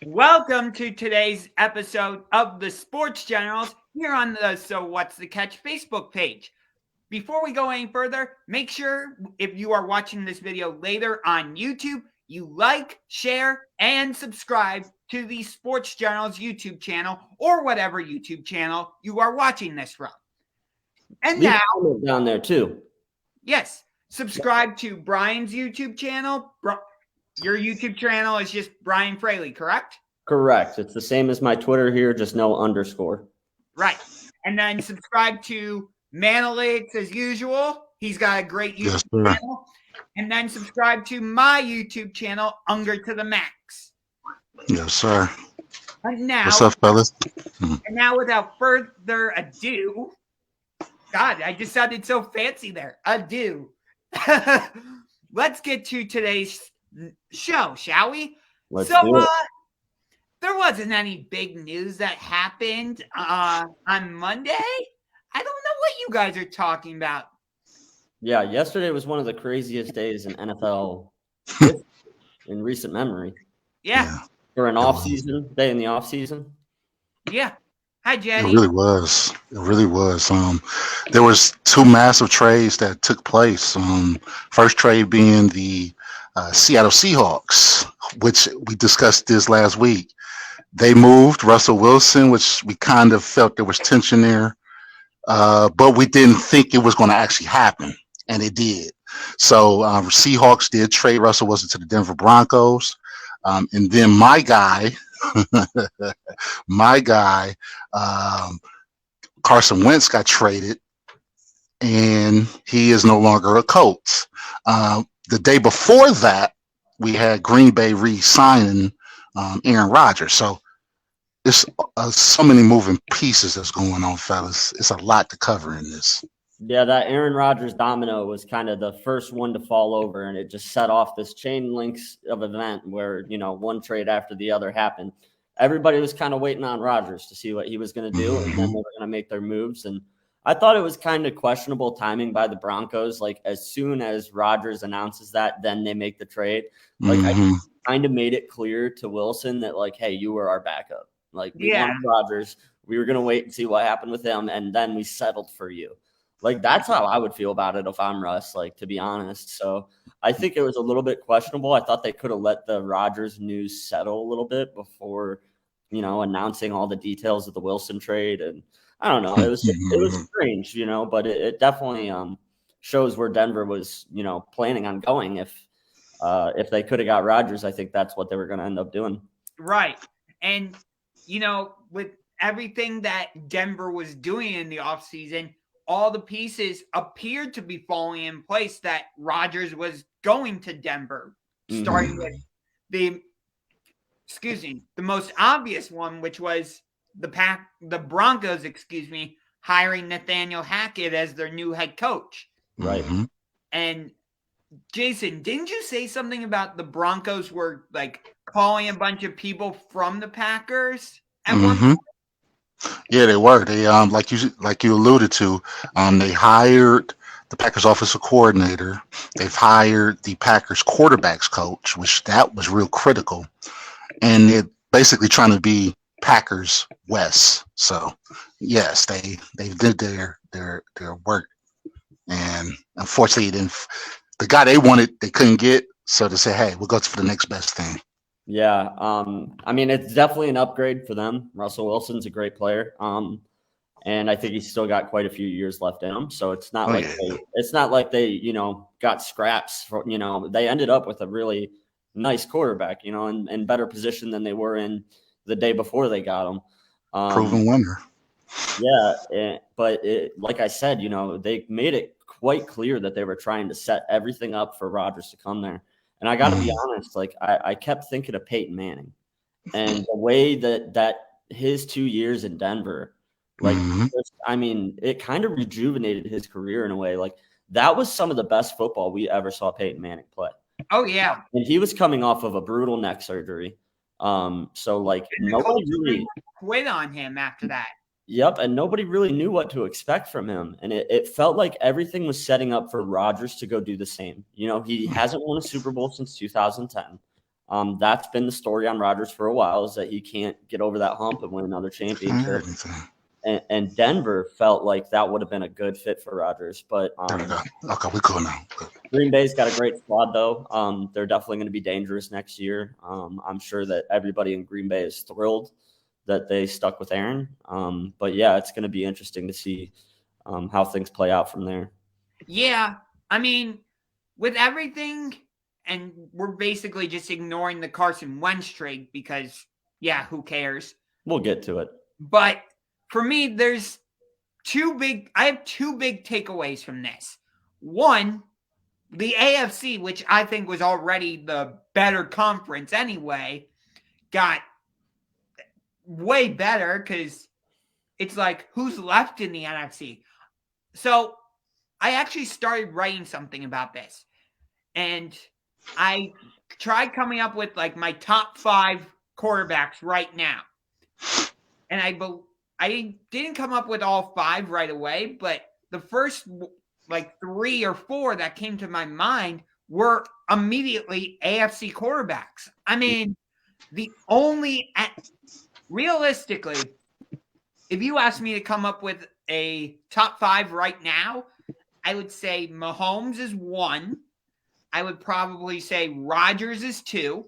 Welcome to today's episode of the Sports Generals here on the So What's the Catch Facebook page. Before we go any further, make sure if you are watching this video later on YouTube, you like, share, and subscribe to the Sports Generals YouTube channel or whatever YouTube channel you are watching this from. And Leave now, a comment down there too. yes, subscribe to Bryan's YouTube channel. Your YouTube channel is just Bryan Fraley, correct? Correct. It's the same as my Twitter here, just no underscore. Right. And then subscribe to Manolix as usual. He's got a great YouTube channel. And then subscribe to my YouTube channel, Unger to the Max. Yes, sir. And now, what's up, fellas? And now, without further ado, God, I just sounded so fancy there. Ado. Let's get to today's show, shall we? Let's do it. There wasn't any big news that happened on Monday. I don't know what you guys are talking about. Yeah, yesterday was one of the craziest days in NFL in recent memory. Yeah. For an off-season day in the off-season. Yeah. Hi, Jenny. It really was. It really was. There was two massive trades that took place. First trade being the Seattle Seahawks, which we discussed this last week. They moved Russell Wilson, which we kind of felt there was tension there, but we didn't think it was going to actually happen, and it did. So Seahawks did trade Russell Wilson to the Denver Broncos, and then my guy, Carson Wentz got traded, and he is no longer a Colts. The day before that, we had Green Bay re-signing Aaron Rodgers. So there's so many moving pieces that's going on, fellas. It's a lot to cover in this. Yeah, that Aaron Rodgers domino was kind of the first one to fall over, and it just set off this chain links of event where, one trade after the other happened. Everybody was kind of waiting on Rodgers to see what he was going to do, and then they were going to make their moves. And I thought it was kind of questionable timing by the Broncos. Like, as soon as Rodgers announces that, then they make the trade. Like, I kind of made it clear to Wilson that, like, hey, you were our backup. Like, we wanted Rodgers. We were going to wait and see what happened with him, and then we settled for you. Like, that's how I would feel about it if I'm Russ, like, to be honest. So I think it was a little bit questionable. I thought they could have let the Rodgers news settle a little bit before, announcing all the details of the Wilson trade. And I don't know. It was strange, but it definitely shows where Denver was, planning on going. If they could have got Rodgers, I think that's what they were going to end up doing. Right. And, with everything that Denver was doing in the offseason, all the pieces appeared to be falling in place that Rodgers was going to Denver, starting with the most obvious one, which was the Broncos, hiring Nathaniel Hackett as their new head coach. Right. And Jason, didn't you say something about the Broncos were like calling a bunch of people from the Packers at one point? Yeah, they were. They like you alluded to, they hired the Packers offensive coordinator. They've hired the Packers quarterbacks coach, which that was real critical. And they're basically trying to be Packers West. So yes, they did their work. And unfortunately the guy they wanted they couldn't get. So they said, hey, we'll go for the next best thing. Yeah, I mean, it's definitely an upgrade for them. Russell Wilson's a great player, and I think he's still got quite a few years left in him. So it's not like they got scraps. They ended up with a really nice quarterback, in better position than they were in the day before they got him. Proven winner. Yeah, but like I said, they made it quite clear that they were trying to set everything up for Rodgers to come there. And I got to be honest, like I kept thinking of Peyton Manning and the way that his 2 years in Denver, like, it kind of rejuvenated his career in a way. Like, that was some of the best football we ever saw Peyton Manning play. Oh, yeah. And he was coming off of a brutal neck surgery. So, like, nobody really quit on him after that. Yep, and nobody really knew what to expect from him. And it felt like everything was setting up for Rodgers to go do the same. He hasn't won a Super Bowl since 2010. That's been the story on Rodgers for a while, is that he can't get over that hump and win another championship. And Denver felt like that would have been a good fit for Rodgers. But there we go. Okay, we cool now. Good. Green Bay's got a great squad, though. They're definitely going to be dangerous next year. I'm sure that everybody in Green Bay is thrilled that they stuck with Aaron. But, yeah, it's going to be interesting to see how things play out from there. Yeah, I mean, with everything, and we're basically just ignoring the Carson Wentz trade because, yeah, who cares? We'll get to it. But for me, I have two big takeaways from this. One, the AFC, which I think was already the better conference anyway, got way better because it's like, who's left in the NFC? So I actually started writing something about this. And I tried coming up with like my top 5 quarterbacks right now. And I didn't come up with all 5 right away, but the first like 3 or 4 that came to my mind were immediately AFC quarterbacks. I mean, realistically, if you asked me to come up with a top 5 right now, I would say Mahomes is 1. I would probably say Rodgers is 2.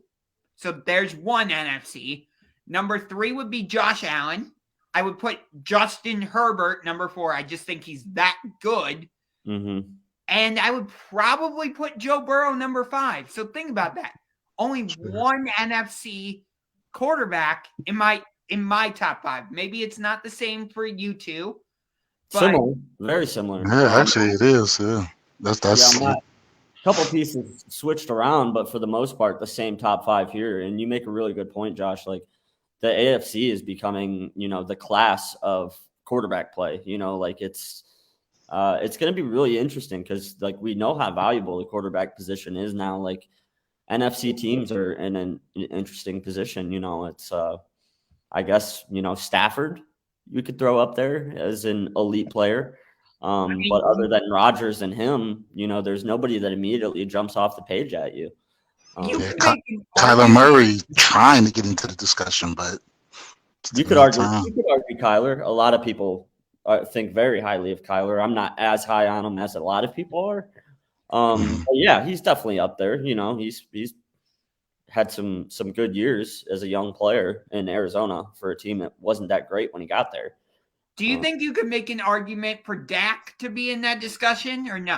So there's 1 NFC. Number 3 would be Josh Allen. I would put Justin Herbert number 4. I just think he's that good. Mm-hmm. And I would probably put Joe Burrow number 5. So think about that. Only 1 NFC quarterback in my top 5. Maybe it's not the same for you two. Similar, very similar. Yeah, actually it is. Yeah, that's. A couple pieces switched around, but for the most part, the same top 5 here. And you make a really good point, Josh. Like the AFC is becoming, the class of quarterback play. Like it's going to be really interesting because like we know how valuable the quarterback position is now. Like NFC teams are in an interesting position. It's I guess Stafford you could throw up there as an elite player. But other than Rodgers and him, there's nobody that immediately jumps off the page at you. Kyler Murray trying to get into the discussion, but you could argue Kyler. A lot of people think very highly of Kyler. I'm not as high on him as a lot of people are. But yeah, he's definitely up there. He's had some good years as a young player in Arizona for a team that wasn't that great when he got there. Do you think you could make an argument for Dak to be in that discussion or no?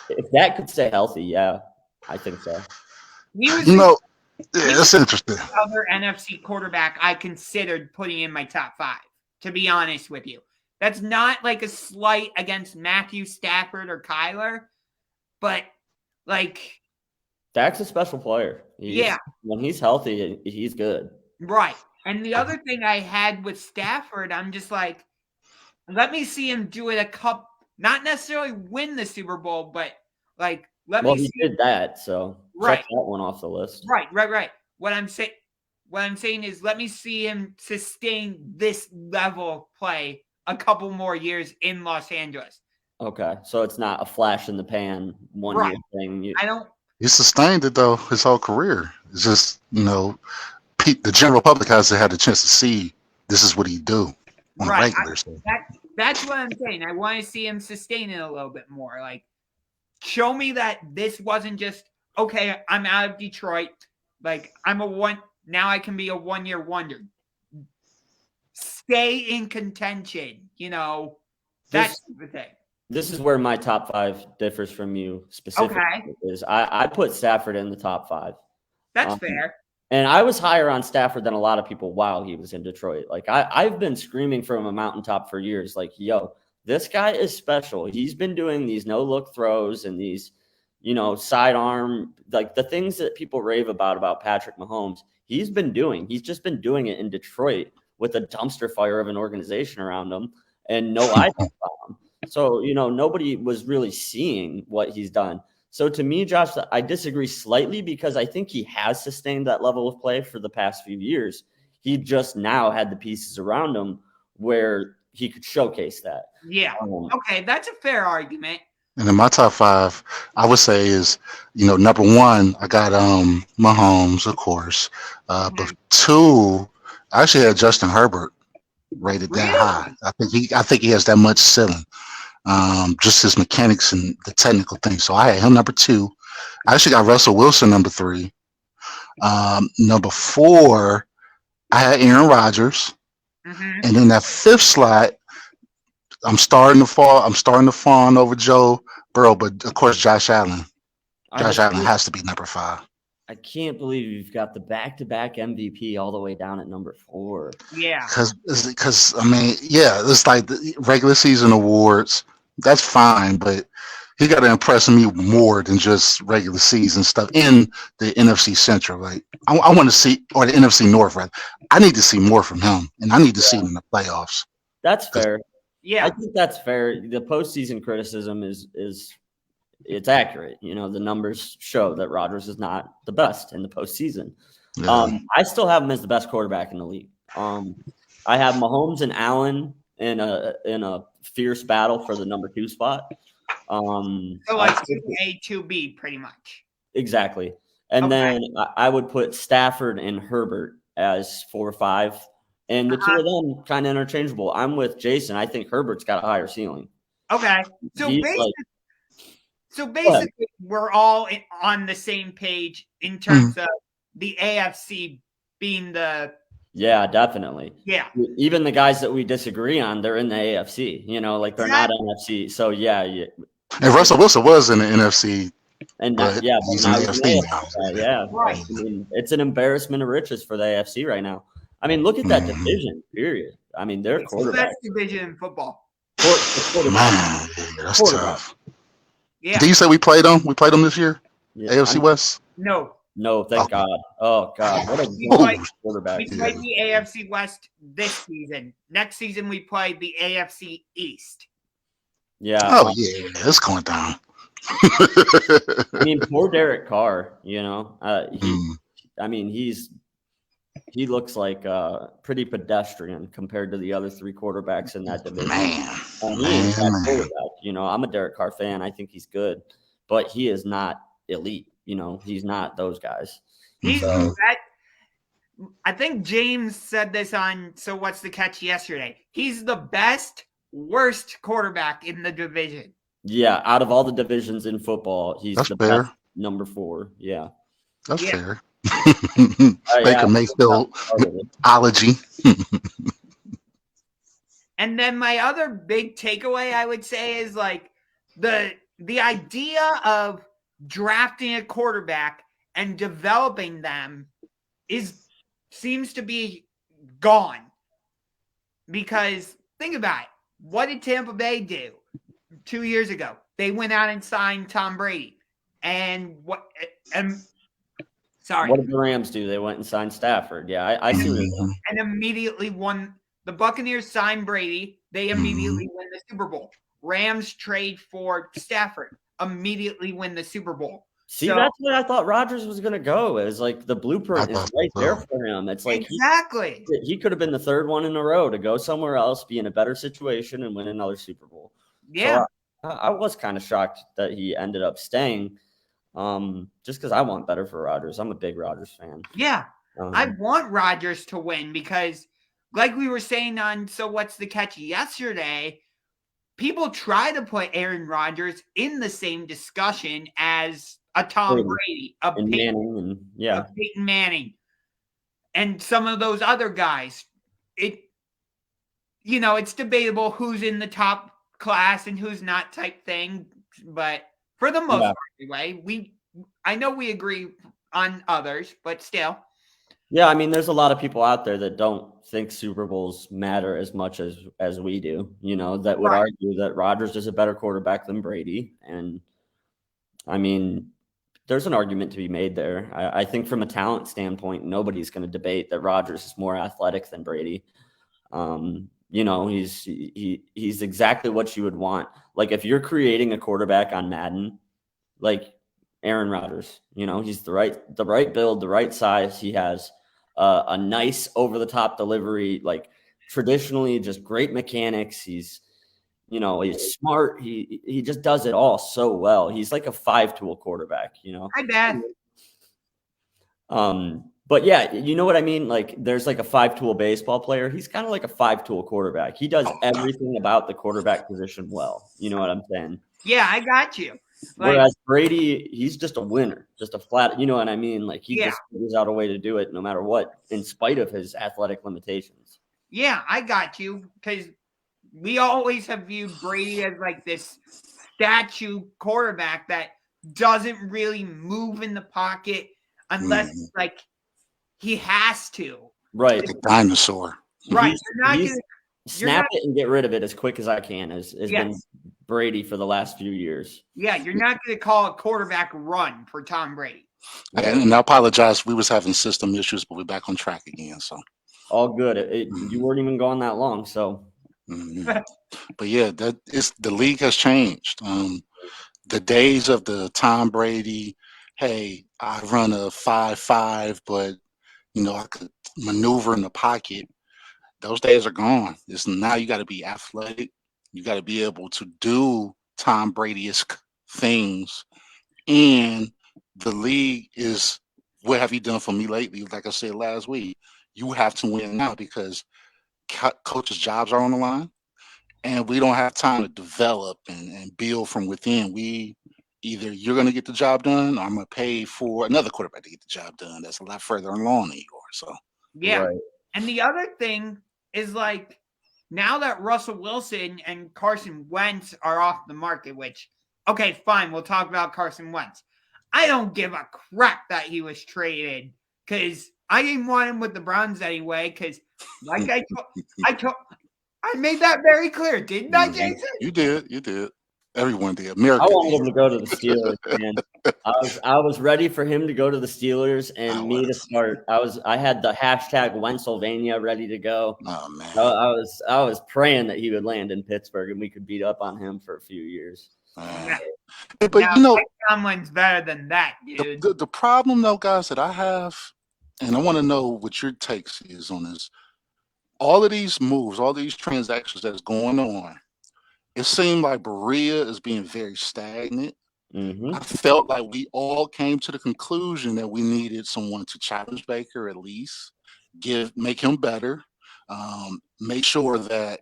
If Dak could stay healthy, yeah, I think so. That's interesting. Other NFC quarterback I considered putting in my top 5, to be honest with you. That's not like a slight against Matthew Stafford or Kyler, but like Dak's a special player. When he's healthy, he's good. Right. And the other thing I had with Stafford, I'm just like, let me see him do it not necessarily win the Super Bowl, but like, he did that, so right. Check that one off the list. Right. What I'm saying is let me see him sustain this level of play a couple more years in Los Angeles. Okay. So it's not a flash in the pan year thing. He sustained it though his whole career. It's just, the general public hasn't had a chance to see this is what he do on a regular. That's what I'm saying. I want to see him sustain it a little bit more. Like, show me that this wasn't just, okay, I'm out of Detroit. Like, now I can be a 1-year wonder. Stay in contention, that's the thing. This is where my top 5 differs from you specifically. Okay. Is I put Stafford in the top 5. That's fair. And I was higher on Stafford than a lot of people while he was in Detroit. Like I've been screaming from a mountaintop for years, like, yo, this guy is special. He's been doing these no-look throws and these, sidearm, like the things that people rave about Patrick Mahomes. He's been doing. He's just been doing it in Detroit with a dumpster fire of an organization around him and no eyes on him. So, nobody was really seeing what he's done. So to me, Josh, I disagree slightly because I think he has sustained that level of play for the past few years. He just now had the pieces around him where he could showcase that. Yeah. Okay, that's a fair argument. And in my top five, I would say is, number one, I got Mahomes, of course. But Mhm. two, I actually had Justin Herbert rated that high. Really? I think he has that much ceiling. Just his mechanics and the technical things. So I had him number two. I actually got Russell Wilson number three. Number four, I had Aaron Rodgers. Hmm. And then that fifth slot, I'm starting to fall on over Joe Burrow, but of course Josh Allen. I Josh just Allen has to be number five. I can't believe you've got the back-to-back MVP all the way down at number 4. Yeah. Because I mean, yeah, it's like the regular season awards. That's fine, but he got to impress me more than just regular season stuff in the NFC Central. Like I want to see, or the NFC North, rather. I need to see more from him, and I need to see him in the playoffs. That's fair. I Yeah. think that's fair. The postseason criticism is it's accurate. The numbers show that Rodgers is not the best in the postseason. Yeah. I still have him as the best quarterback in the league. I have Mahomes and Allen in a fierce battle for the number 2 spot. So I like still- 2A, 2B, pretty much. exactly. And Okay. then I would put Stafford and Herbert as 4 or 5. And the two of them kind of interchangeable. I'm with Jason. I think Herbert's got a higher ceiling. Okay. So He's basically, we're all on the same page in terms of the AFC being the yeah, definitely. yeah. Even the guys that we disagree on, they're in the AFC. Like they're not NFC. So yeah. And Russell Wilson was in the NFC, And but but he's in now the he's AFC in now. the AFC. Yeah, Right. I mean, it's an embarrassment of riches for the AFC right now. I mean, look at that division. Period. I mean, their It's the quarterback. best division in football. Man, that's tough. Yeah. Did you say we played them? We played them this year? Yeah, AFC West? No. no, thank God. Oh God, what a We good played- quarterback. We played the AFC West this season. Next season we played the AFC East. Yeah. Oh yeah, it's going down. I mean, poor Derek Carr. He looks like pretty pedestrian compared to the other 3 quarterbacks in that division. Man. He ain't that quarterback. I'm a Derek Carr fan. I think he's good, but he is not elite. He's not those guys. I think James said this on So What's the Catch yesterday. He's the worst quarterback in the division. Yeah, out of all the divisions in football, he's That's the fair. best number 4. Yeah. That's fair. Yeah. Baker Mayfield ology. And then my other big takeaway, I would say, is like the idea of drafting a quarterback and developing them seems to be gone. Because think about it. What did Tampa Bay do 2 years ago? They went out and signed Tom Brady. What did the Rams do? They went and signed Stafford. Yeah, I see what you're saying. And immediately won. The Buccaneers signed Brady. They immediately win the Super Bowl. Rams trade for Stafford. Immediately win the Super Bowl. See, that's where I thought Rodgers was going to go. Is like the blueprint is right there for him. It's like exactly he could have been the 3rd one in a row to go somewhere else, be in a better situation, and win another Super Bowl. Yeah, so I was kind of shocked that he ended up staying. Just because I want better for Rodgers. I'm a big Rodgers fan. Yeah, I want Rodgers to win because, like we were saying on So What's the Catch yesterday, people try to put Aaron Rodgers in the same discussion as a Tom Brady, a Peyton Manning, and some of those other guys. It's debatable who's in the top class and who's not type thing, but for the most part, anyway, I know we agree on others, but still. Yeah, I mean, there's a lot of people out there that don't think Super Bowls matter as much as we do, that would argue that Rodgers is a better quarterback than Brady. And I mean, there's an argument to be made there. I think from a talent standpoint, nobody's going to debate that Rodgers is more athletic than Brady. He's exactly what you would want. Like if you're creating a quarterback on Madden, like Aaron Rodgers, he's the right build, the right size. He has a nice over the top delivery, like traditionally just great mechanics. He's You know, he's smart. He just does it all so well. He's like a 5-tool quarterback, you know. Hi, Beth. But yeah, you know what I mean? Like there's like a 5-tool baseball player. He's kind of like a 5-tool quarterback. He does everything about the quarterback position well. You know what I'm saying? Yeah, I got you. Like, whereas Brady, he's just a winner, just a flat, you know what I mean? Like he just figures out a way to do it no matter what, in spite of his athletic limitations. Yeah, I got you. Because we always have viewed Brady as like this statue quarterback that doesn't really move in the pocket unless like he has to. Right. The dinosaur. Right. Snap it and get rid of it as quick as I can has been Brady for the last few years. Yeah, you're not going to call a quarterback run for Tom Brady. And I apologize. We was having system issues, but we're back on track again. So all good. You weren't even gone that long. So, but yeah, the league has changed. The days of the Tom Brady, hey, I run a 5.5, but you know I could maneuver in the pocket. Those days are gone. Now you got to be athletic. You got to be able to do Tom Brady-esque things. And the league is, what have you done for me lately? Like I said last week, you have to win now because coaches' jobs are on the line. And we don't have time to develop and build from within. Either you're going to get the job done or I'm going to pay for another quarterback to get the job done. That's a lot further along than you are. So, yeah. Right. And the other thing is like, now that Russell Wilson and Carson Wentz are off the market, which, okay, fine, we'll talk about Carson Wentz. I don't give a crap that he was traded because I didn't want him with the Browns anyway. Because, like I made that very clear, didn't I, Jason? You did. Everyone did. America. I wanted him to go to the Steelers, man. I was ready for him to go to the Steelers and me to start. I had the hashtag Wentzylvania ready to go. Oh man. I was praying that he would land in Pittsburgh and we could beat up on him for a few years. But now, you know, someone's better than that, dude. The problem though, guys, that I have, and I want to know what your takes is on this. All of these moves, all these transactions that's going on, it seemed like Berea is being very stagnant. I felt like we all came to the conclusion that we needed someone to challenge Baker at least, make him better, make sure that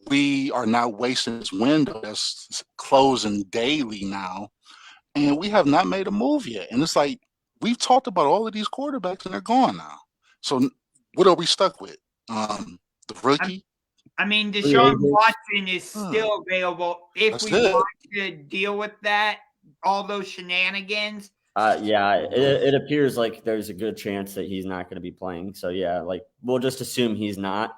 we are not wasting this window that's closing daily now. And we have not made a move yet. And it's like, we've talked about all of these quarterbacks and they're gone now. So what are we stuck with? The rookie? I mean, Deshaun Watson is still available if we want to deal with that, all those shenanigans. It appears like there's a good chance that he's not going to be playing. So, yeah, like we'll just assume he's not.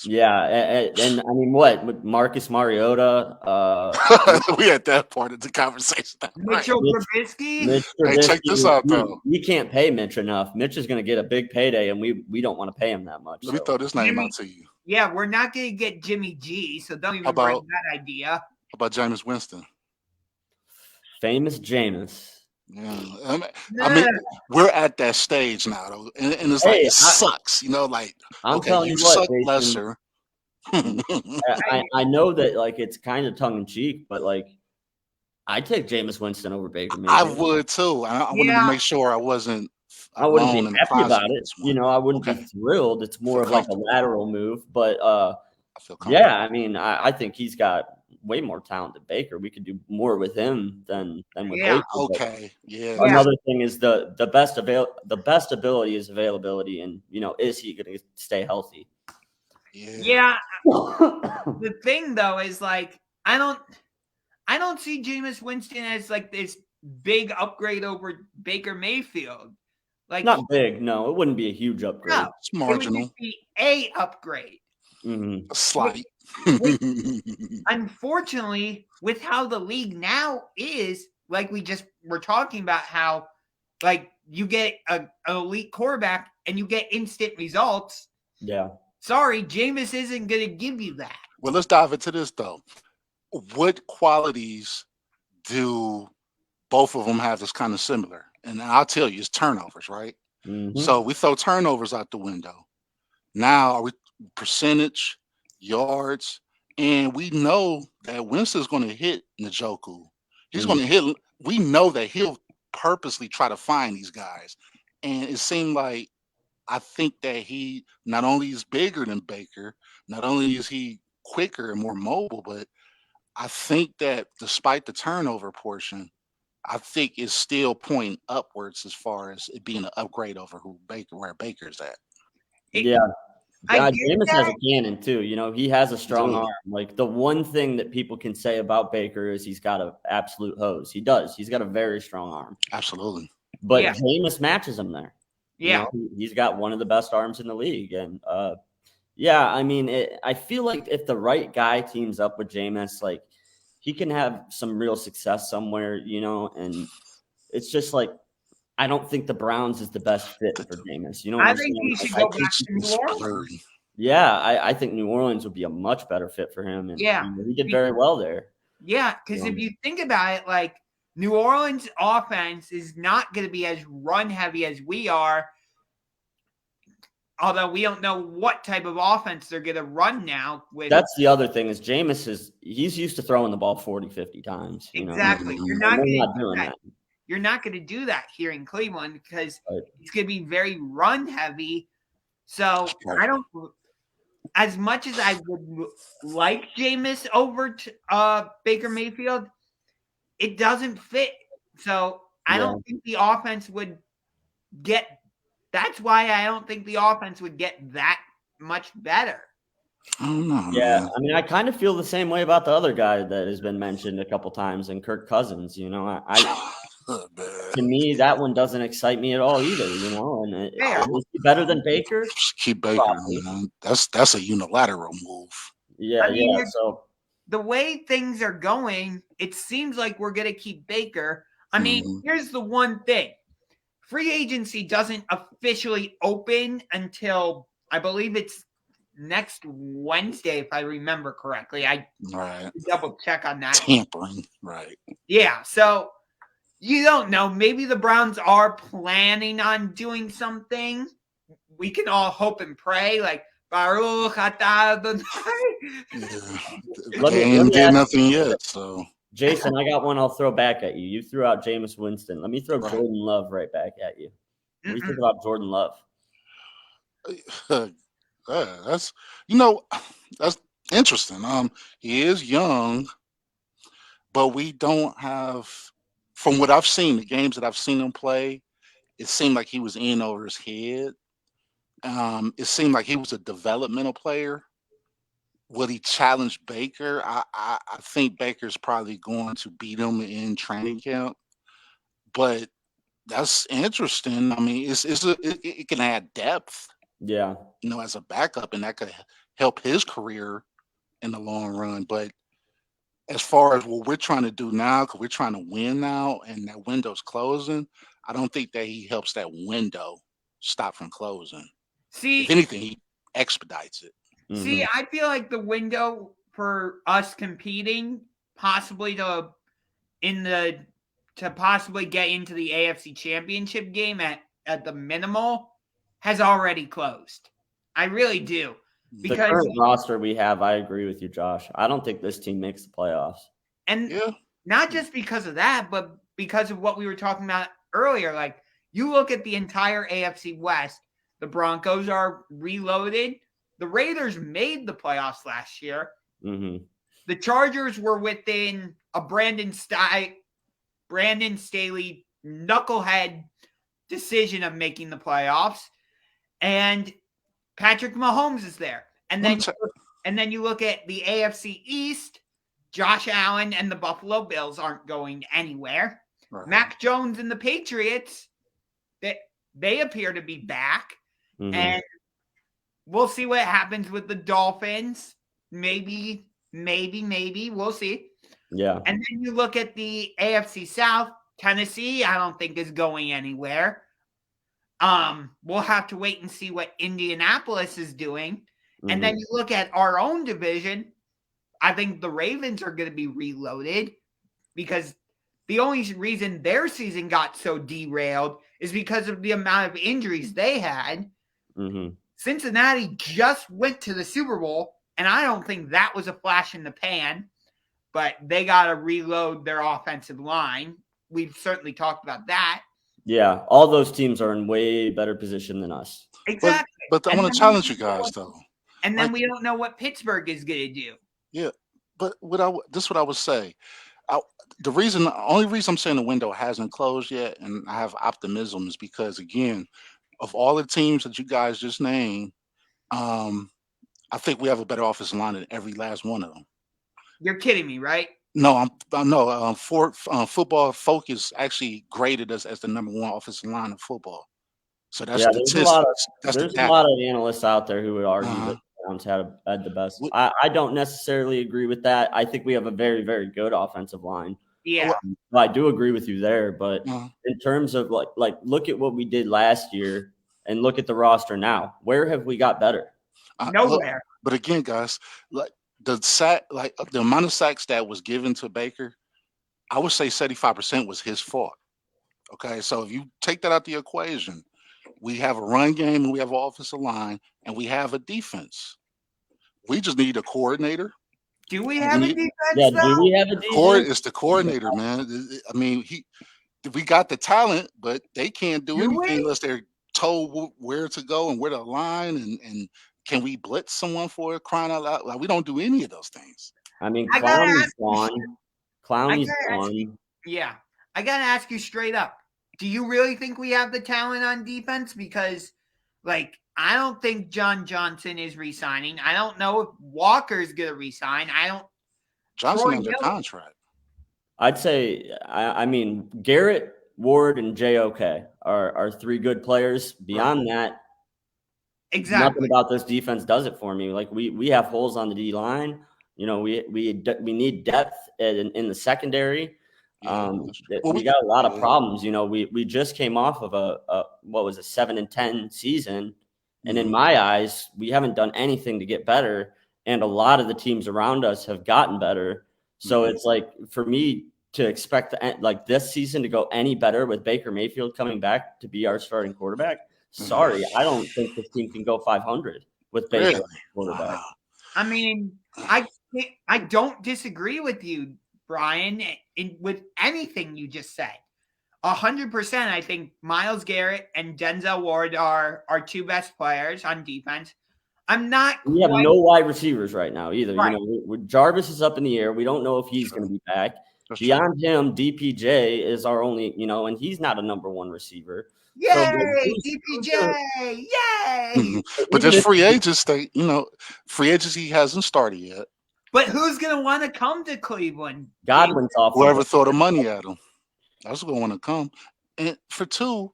Yeah, and I mean, what Marcus Mariota? We had that part of the conversation. Mitchell Trubisky. Hey, check this out, though. We can't pay Mitch enough. Mitch is going to get a big payday, and we don't want to pay him that much. Let me throw this name out to you. Yeah, we're not going to get Jimmy G, so don't even bring that idea. How about Jameis Winston? Famous Jameis. Yeah, I mean, we're at that stage now, though, and it's like it sucks, you know. Like, I'm telling you what, Jason, lesser. I know that like it's kind of tongue in cheek, but like I take Jameis Winston over Baker Mayfield. I would too. I wanted to make sure I wouldn't be happy about it. You know, I wouldn't be thrilled. It's more of like a lateral move, but yeah, I mean, I think he's got way more talent than Baker. We could do more with him than with Baker. Okay. Yeah. Another thing is the best ability is availability, and you know, is he going to stay healthy? Yeah. The thing though is like I don't see Jameis Winston as like this big upgrade over Baker Mayfield. Like not big, no, it wouldn't be a huge upgrade. No, it's marginal. It would be a upgrade. A slight. Unfortunately, with how the league now is, like we just were talking about, how like you get an elite quarterback and you get instant results. Yeah. Sorry, Jameis isn't going to give you that. Well, let's dive into this though. What qualities do both of them have that's kind of similar? And I'll tell you, it's turnovers, right? So we throw turnovers out the window. Now, are we percentage, yards, And we know that Winston's going to hit Njoku. He's Mhm. going to hit. We know that he'll purposely try to find these guys. And it seemed like I think that he not only is bigger than Baker, not only is he quicker and more mobile, but I think that despite the turnover portion, I think it's still pointing upwards as far as it being an upgrade over where Baker's at. Yeah. I get Jameis has that. a cannon too. You know, he has a strong Dude. arm. Like the one thing that people can say about Baker is he's got an absolute hose. He does. He's got a very strong arm. Absolutely. But Yeah. Jameis matches him there. You Yeah. know, he's got one of the best arms in the league. And yeah, I mean, I feel like if the right guy teams up with Jameis, like he can have some real success somewhere, you know, and it's just like I don't think the Browns is the best fit for Jameis. You know what I I'm think saying? he should I go think back to New it's Orleans. blurry. Yeah, I think New Orleans would be a much better fit for him. And Yeah. you know, he did very well there. Yeah, because if you think about it, like New Orleans offense is not going to be as run heavy as we are. Although we don't know what type of offense they're going to run now. That's the other thing is Jameis he's used to throwing the ball 40, 50 times. You exactly. know? You're not we're going not to doing do that. You're not going to do that here in Cleveland because Right. it's going to be very run heavy. So I don't. As much as I would like Jameis over to Baker Mayfield, it doesn't fit. So I don't think the offense would get. That's why I don't think the offense would get that much better. I don't know. Yeah, Man. I mean, I kind of feel the same way about the other guy that has been mentioned a couple times, and Kirk Cousins. You know, to me that one doesn't excite me at all either. You know, and is he better than Baker? Just keep Baker. Probably. You know, that's a unilateral move. Yeah, I mean, yeah. So the way things are going, it seems like we're going to keep Baker. I mean, here's the one thing. Free agency doesn't officially open until I believe it's next Wednesday, if I remember correctly. I double check on that. Tampering, right. Yeah, so you don't know. Maybe the Browns are planning on doing something. We can all hope and pray, like Baruch atah Adonai. They ain't did nothing yet, so. Jason, I got one I'll throw back at you. You threw out Jameis Winston. Let me throw Jordan Love right back at you. What do you think about Jordan Love? That's interesting. He is young, but we don't have, from what I've seen, the games that I've seen him play, it seemed like he was in over his head. It seemed like he was a developmental player. Will he challenge Baker? I think Baker's probably going to beat him in training camp, but that's interesting. I mean, it can add depth. Yeah, you know, as a backup, and that could help his career in the long run. But as far as what we're trying to do now, because we're trying to win now, and that window's closing, I don't think that he helps that window stop from closing. See, if anything, he expedites it. See, I feel like the window for us competing, possibly to possibly get into the AFC Championship game at the minimal, has already closed. I really do. The current roster we have, I agree with you, Josh. I don't think this team makes the playoffs. And not just because of that, but because of what we were talking about earlier. Like, you look at the entire AFC West, the Broncos are reloaded. The Raiders made the playoffs last year. Mm-hmm. The Chargers were within a Brandon Staley knucklehead decision of making the playoffs, and Patrick Mahomes is there. And then you look at the AFC East. Josh Allen and the Buffalo Bills aren't going anywhere. Right. Mac Jones and the Patriots, they appear to be back, and we'll see what happens with the Dolphins. Maybe. We'll see. Yeah. And then you look at the AFC South. Tennessee, I don't think is going anywhere. We'll have to wait and see what Indianapolis is doing. And then you look at our own division. I think the Ravens are going to be reloaded because the only reason their season got so derailed is because of the amount of injuries they had. Cincinnati just went to the Super Bowl And I don't think that was a flash in the pan, but they got to reload their offensive line. We've certainly talked about that. Yeah, all those teams are in way better position than us. Exactly. But I want to challenge you guys, though. And then we don't know what Pittsburgh is going to do. Yeah, but this is what I would say. The only reason I'm saying the window hasn't closed yet, and I have optimism, is because, again, of all the teams that you guys just named, I think we have a better offensive line than every last one of them. You're kidding me, right? No, Football Focus actually graded us as the number one offensive line in football. So that's there's a lot of analysts out there who would argue that the Browns had the best. I don't necessarily agree with that. I think we have a very, very good offensive line. Yeah, I do agree with you there. But in terms of like, look at what we did last year and look at the roster now. Where have we got better? Nowhere. But again, guys, like the amount of sacks that was given to Baker, I would say 75% was his fault. Okay, so if you take that out the equation, we have a run game and we have an offensive line and we have a defense. We just need a coordinator. Do we have a defense? Yeah, do we have a defense? It's the coordinator, man. I mean, we got the talent, but they can't do anything unless they're told where to go and where to align and can we blitz someone for it, crying out loud? Like, we don't do any of those things. I mean, Clowney's gone. Clowney's gone. Yeah. I got to ask you straight up. Do you really think we have the talent on defense? Because, like, I don't think John Johnson is re-signing. I don't know if Walker's going to re-sign. Johnson under contract. I'd say, I mean, Garrett, Ward, and JOK are three good players. Beyond that, exactly, nothing about this defense does it for me. Like we have holes on the D line. You know, we need depth in the secondary. We got a lot of problems. You know, we just came off of a 7-10 season, and in my eyes, we haven't done anything to get better. And a lot of the teams around us have gotten better. So it's like, for me to expect this season to go any better with Baker Mayfield coming back to be our starting quarterback. Sorry, I don't think this team can go 500 with Baker as quarterback. I mean, I don't disagree with you, Bryan, with anything you just said. 100%. I think Myles Garrett and Denzel Ward are our two best players on defense. We have no wide receivers right now either. Right. You know, Jarvis is up in the air. We don't know if he's going to be back. Beyond him, DPJ is our only, and he's not a number one receiver. Yay, DPJ! Yay! But there's free agents. Free agency hasn't started yet. But who's going to want to come to Cleveland? Godwin's off. Whoever throw the money at him, that's going to want to come. And for two,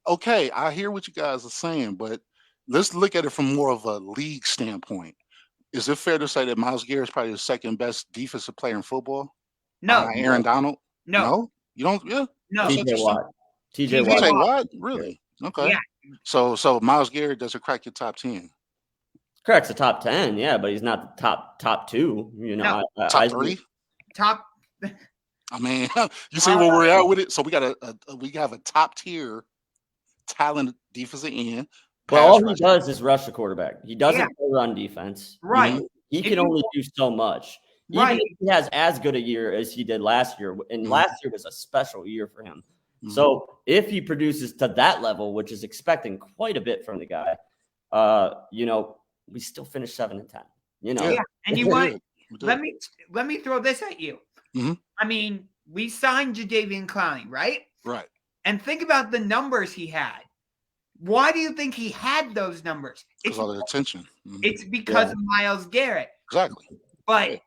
okay, I hear what you guys are saying, but let's look at it from more of a league standpoint. Is it fair to say that Myles Garrett is probably the second best defensive player in football? No. Aaron Donald? No. You don't? Yeah. No. TJ Watt? Really? Okay. Yeah. So Myles Garrett doesn't crack your top 10. Cracks the top 10, yeah, but he's not the top two. Top 3. Top. I mean, you see where we're at with it. So we got we have a top tier talent defensive end. Well, all he does is rush the quarterback. He doesn't run defense. Right. He can only do so much. Right. Even if he has as good a year as he did last year, and last year was a special year for him. So if he produces to that level, which is expecting quite a bit from the guy, we still finish 7-10. Yeah. And you want let me throw this at you. I mean, we signed Jadeveon Clowney, right? Right. And think about the numbers he had. Why do you think he had those numbers? Because all the attention. It's because of Myles Garrett. Exactly. But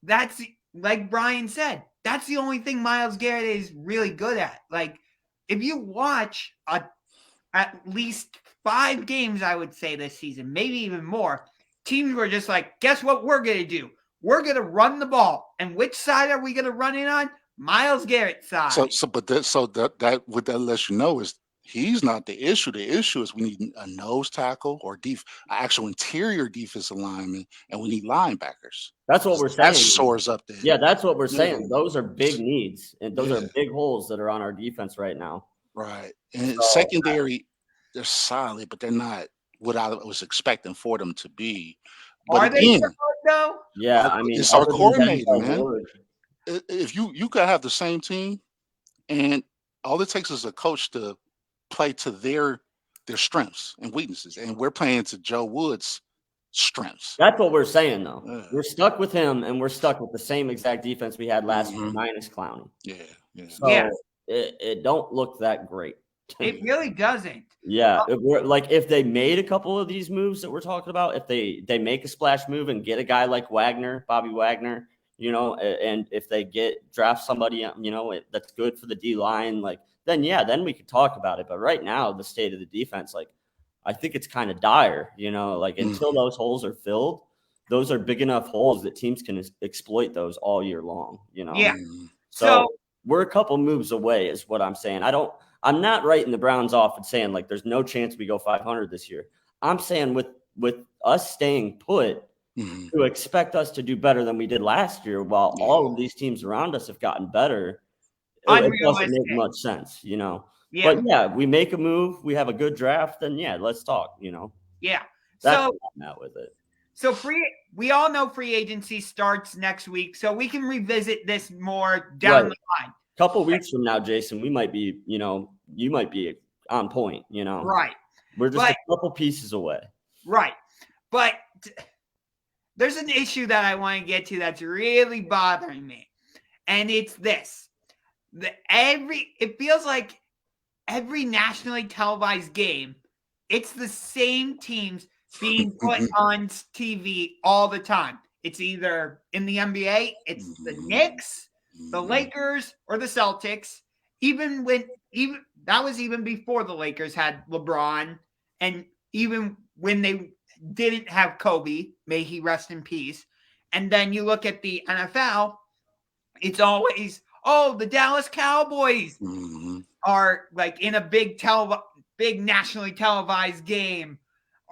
that's, like Bryan said, that's the only thing Myles Garrett is really good at. Like, if you watch at least 5 games, I would say this season, maybe even more, teams were just like, guess what we're going to do? We're going to run the ball. And which side are we going to run it on? Myles Garrett's side. That what that lets you know is he's not the issue. The issue is we need a nose tackle or actual interior defensive lineman, and we need linebackers. That's what we're saying. That soars up there. Yeah, that's what we're saying. Those are big needs, and those are big holes that are on our defense right now. Right. And secondary, they're solid, but they're not what I was expecting for them to be. Are they again, so good, though? Yeah, I mean, it's our other than coordinator, Denzel man. Ward, If you could have the same team, and all it takes is a coach to play to their strengths and weaknesses, and we're playing to Joe Wood's strengths. that's what we're saying, though. We're stuck with him, and we're stuck with the same exact defense we had last year, minus Clowney. Yeah, yeah. So it don't look that great. It really doesn't. Yeah, if they made a couple of these moves that we're talking about, if they make a splash move and get a guy like Bobby Wagner, and if they draft somebody, that's good for the D line, then we could talk about it. But right now, the state of the defense, I think it's kind of dire. Until those holes are filled, those are big enough holes that teams can exploit those all year long. Yeah. So we're a couple moves away, is what I'm saying. I'm not writing the Browns off and saying there's no chance we go 500 this year. I'm saying with us staying put, to expect us to do better than we did last year, while all of these teams around us have gotten better, it doesn't make much sense, Yeah. But we make a move, we have a good draft, then let's talk, Yeah. That's what I'm at with it. So we all know free agency starts next week, so we can revisit this more down the line. Couple weeks from now, Jason, we might be, you might be on point, Right. We're just a couple pieces away. Right. But there's an issue that I want to get to that's really bothering me. And it's this. It feels like every nationally televised game, it's the same teams being put on TV all the time. It's either in the NBA, it's the Knicks, the Lakers, or the Celtics. Even that was even before the Lakers had LeBron, and even when they didn't have Kobe, may he rest in peace. And then you look at the NFL, it's always, the Dallas Cowboys are in a big nationally televised game.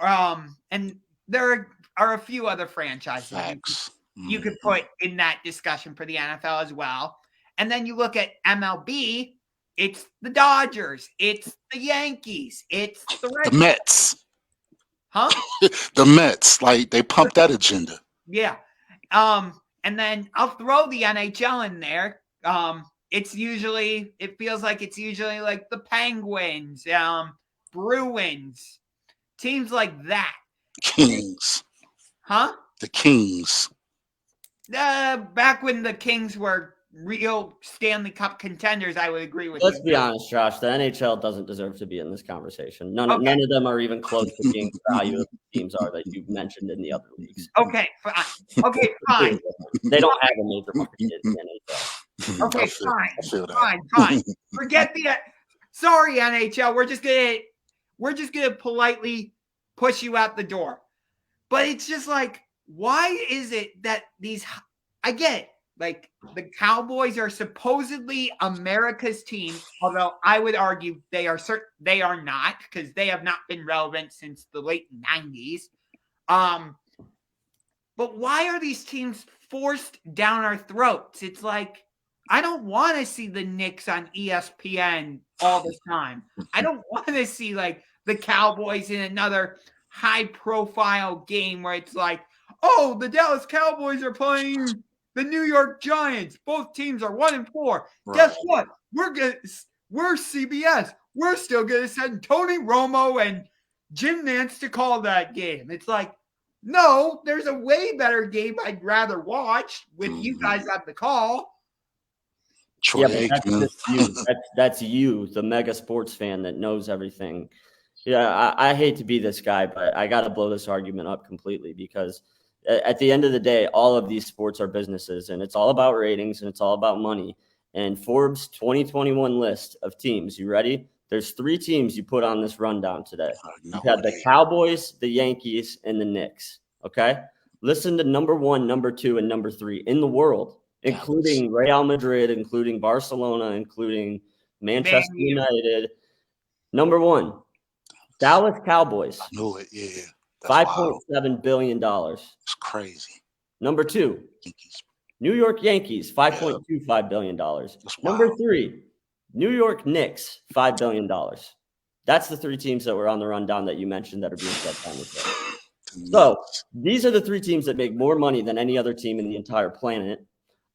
And there are a few other franchises you could put in that discussion for the NFL as well. And then you look at MLB, it's the Dodgers, it's the Yankees, it's the Mets. Huh? The Mets, they pump that agenda. Yeah. And then I'll throw the NHL in there. It feels like it's usually the Penguins, Bruins, teams like that. Kings. Huh? The Kings. Back when the Kings were real Stanley Cup contenders, I would agree with Let's be honest, Josh. The NHL doesn't deserve to be in this conversation. None of them are even close to being the value of the teams are that you've mentioned in the other leagues. Okay, fine. Okay, fine. They don't have a major market in the NHL. Okay, fine. Forget sorry, NHL. We're just gonna politely push you out the door. But it's just why is it that I get it. The Cowboys are supposedly America's team, although I would argue they are not, because they have not been relevant since the late 90s. But why are these teams forced down our throats? It's I don't want to see the Knicks on ESPN all the time. I don't want to see the Cowboys in another high-profile game where it's the Dallas Cowboys are playing the New York Giants. Both teams are 1-4. Right. Guess what? We're CBS. We're still gonna send Tony Romo and Jim Nantz to call that game. It's no, there's a way better game I'd rather watch with you guys at the call. Yeah, but that's just you. That's you, the mega sports fan that knows everything. Yeah, I hate to be this guy, but I got to blow this argument up completely, because at the end of the day, all of these sports are businesses, and it's all about ratings and it's all about money. And Forbes 2021 list of teams, you ready? There's 3 teams you put on this rundown today. You've had the Cowboys, the Yankees, and the Knicks. Okay? Listen to number 1, number 2, and number 3 in the world, including Real Madrid, including Barcelona, including Manchester United. Number 1, Dallas Cowboys. I knew it, yeah. $5.7 billion. It's crazy. Number 2, Yankees. New York Yankees, $5.25 billion. Number 3, New York Knicks, $5 billion. That's the 3 teams that were on the rundown that you mentioned that are being shut down this day. So these are the three teams that make more money than any other team in the entire planet.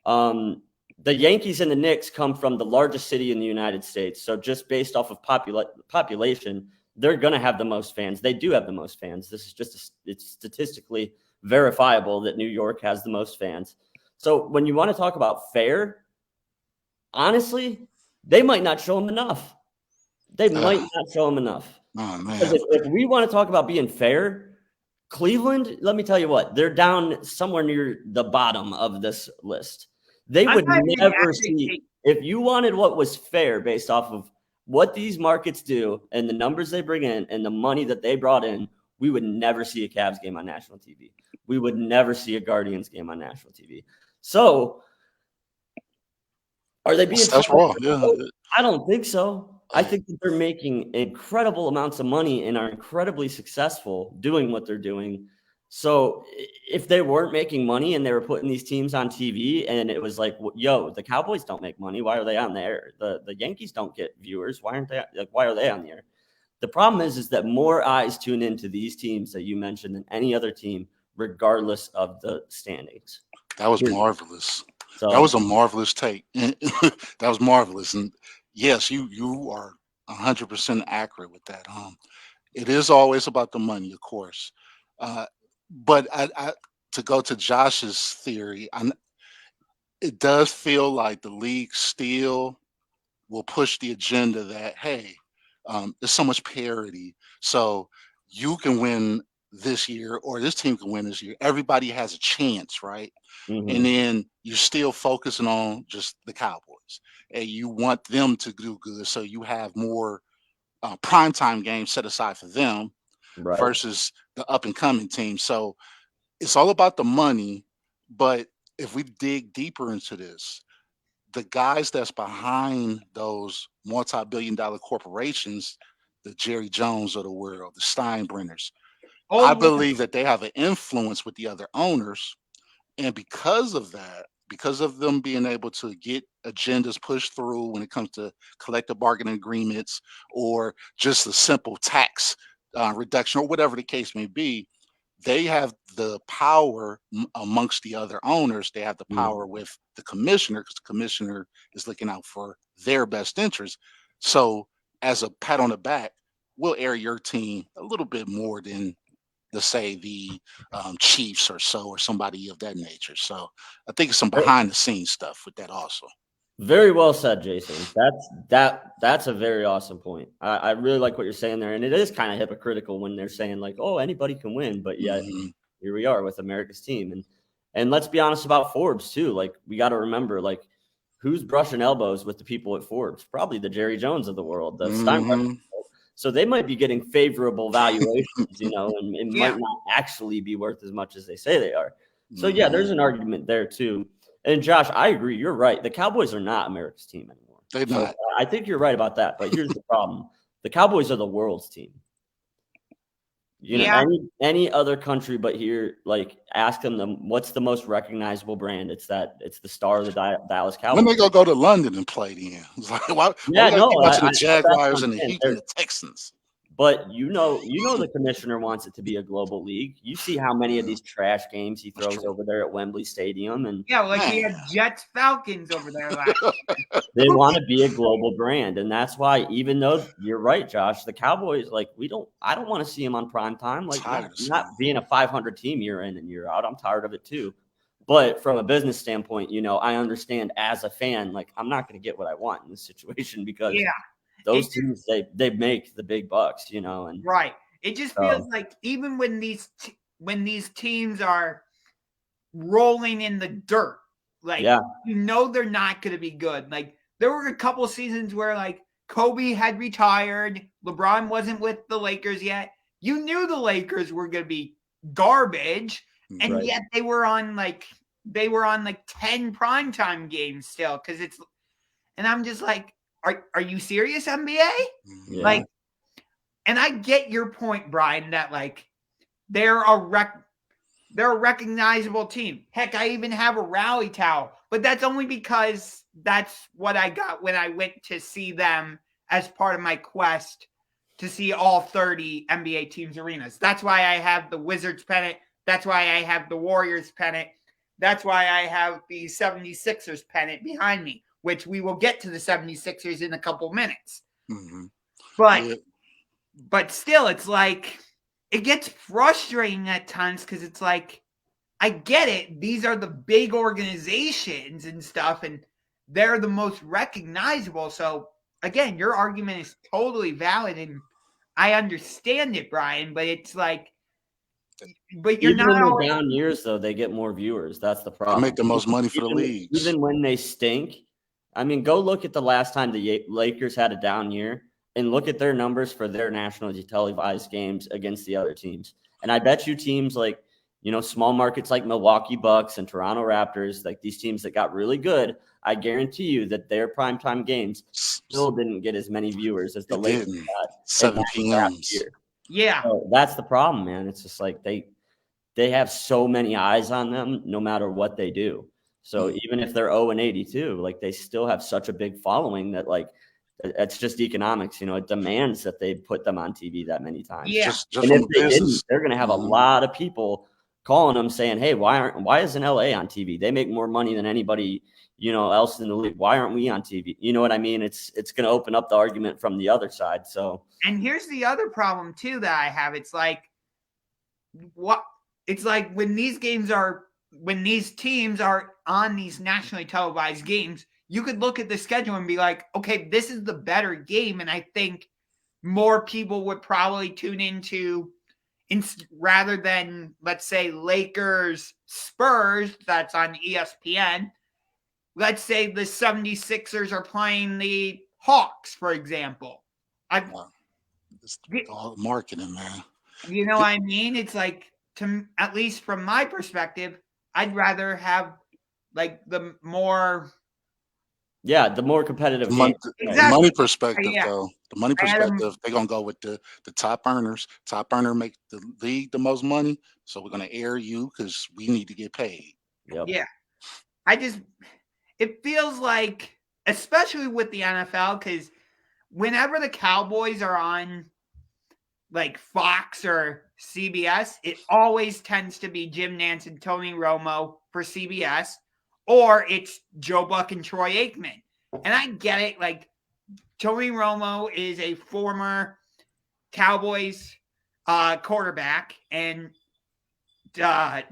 The Yankees and the Knicks come from the largest city in the United States. So just based off of population, they're going to have the most fans. They do have the most fans. This is just, it's statistically verifiable that New York has the most fans. So when you want to talk about fair, honestly, they might not show them enough. They might not show them enough. Oh, man. Because if we want to talk about being fair, Cleveland, let me tell you what, they're down somewhere near the bottom of this list. They would never see, if you wanted what was fair based off of what these markets do and the numbers they bring in and the money that they brought in, we would never see a Cavs game on national TV. We would never see a Guardians game on national TV. So are they being that's wrong? Yeah. I don't think so. I think that they're making incredible amounts of money and are incredibly successful doing what they're doing. So if they weren't making money and they were putting these teams on TV and it was like, yo, the Cowboys don't make money, why are they on the air? The Yankees don't get viewers. Why are they on the air? The problem is that more eyes tune into these teams that you mentioned than any other team, regardless of the standings. That was marvelous. So, that was a marvelous take. That was marvelous. And yes, you are 100% accurate with that. It is always about the money, of course. But I to go to Josh's theory, it does feel like the league still will push the agenda that, hey, there's so much parity. So you can win this year or this team can win this year. Everybody has a chance, right? mm-hmm. And then you're still focusing on just the Cowboys. And you want them to do good. So you have more primetime games set aside for them. Right. Versus the up and coming team. So it's all about the money. But if we dig deeper into this, the guys that's behind those multi-billion-dollar corporations, the Jerry Jones of the world, the Steinbrenners, I believe that they have an influence with the other owners. And because of that, because of them being able to get agendas pushed through when it comes to collective bargaining agreements or just a simple tax reduction or whatever the case may be, they have the power amongst the other owners. They have the power with the commissioner because the commissioner is looking out for their best interest. So as a pat on the back, we'll air your team a little bit more than, let's say, the Chiefs or so, or somebody of that nature. So I think it's some behind the scenes stuff with that also. Very well said, Jason. That's a very awesome point. I really like what you're saying there. And it is kind of hypocritical when they're saying like, oh, anybody can win. But yet here we are with America's team. And let's be honest about Forbes too. Like we got to remember, like, who's brushing elbows with the people at Forbes? Probably the Jerry Jones of the world, the Steinbrenner. So they might be getting favorable valuations, and it might not actually be worth as much as they say they are. So yeah, there's an argument there too. And Josh, I agree. You're right. The Cowboys are not America's team anymore. They're not. I think you're right about that. But here's the problem: the Cowboys are the world's team. Any other country but here, like, ask them what's the most recognizable brand. It's the star of the Dallas Cowboys. When they go to London and play then? It's like, why watching the Jaguars and the Heat and the Texans? But the commissioner wants it to be a global league. You see how many of these trash games he throws over there at Wembley Stadium, and he had Jets Falcons over there last year. They want to be a global brand, and that's why, even though you're right, Josh, the Cowboys, like, I don't want to see them on prime time. Like, not being a 500 team year in and year out. I'm tired of it too. But from a business standpoint, I understand as a fan, like, I'm not going to get what I want in this situation because those teams, they make the big bucks, and right. It just feels like even when these teams are rolling in the dirt, like, they're not going to be good. Like, there were a couple seasons where, like, Kobe had retired, LeBron wasn't with the Lakers yet. You knew the Lakers were going to be garbage, and yet they were on like 10 primetime games still and I'm just like, Are you serious, NBA? Yeah. Like, and I get your point, Bryan, that, like, they're a recognizable team. Heck, I even have a rally towel, but that's only because that's what I got when I went to see them as part of my quest to see all 30 NBA teams' arenas. That's why I have the Wizards pennant. That's why I have the Warriors pennant. That's why I have the 76ers pennant behind me, which we will get to the 76ers in a couple minutes. Mm-hmm. But still, it's like, it gets frustrating at times because it's like, I get it. These are the big organizations and stuff, and they're the most recognizable. So, again, your argument is totally valid, and I understand it, Bryan, but it's like, but you're even not in always... the down years, though, they get more viewers. That's the problem. They make the most money for the leagues. Even when they stink. I mean, go look at the last time the Lakers had a down year and look at their numbers for their nationally televised games against the other teams. And I bet you teams like, small markets like Milwaukee Bucks and Toronto Raptors, like these teams that got really good, I guarantee you that their primetime games still didn't get as many viewers as the Lakers got. 7 p.m. Yeah. So that's the problem, man. It's just like they have so many eyes on them no matter what they do. So even if they're 0-82, like they still have such a big following that like it's just economics, it demands that they put them on TV that many times. Yeah. Just and from if they didn't, they're going to have a lot of people calling them saying, hey, why isn't LA on TV? They make more money than anybody, else in the league. Why aren't we on TV? You know what I mean? It's going to open up the argument from the other side. So, and here's the other problem too that I have. It's like, when these teams are on these nationally televised games, you could look at the schedule and be like, okay, this is the better game. And I think more people would probably tune into, rather than, let's say, Lakers Spurs, that's on ESPN. Let's say the 76ers are playing the Hawks, for example. It's all marketing, man. You know what I mean? It's like, at least from my perspective, I'd rather have like the more The exactly. competitive money perspective, Yeah. though. The money perspective, they're gonna go with the top earners. Top earner make the league the most money, so we're gonna air you because we need to get paid. Yep. Yeah. It feels like, especially with the NFL, because whenever the Cowboys are on like Fox or CBS, it always tends to be Jim Nantz and Tony Romo for CBS, or it's Joe Buck and Troy Aikman. And I get it. Like, Tony Romo is a former Cowboys quarterback, and Troy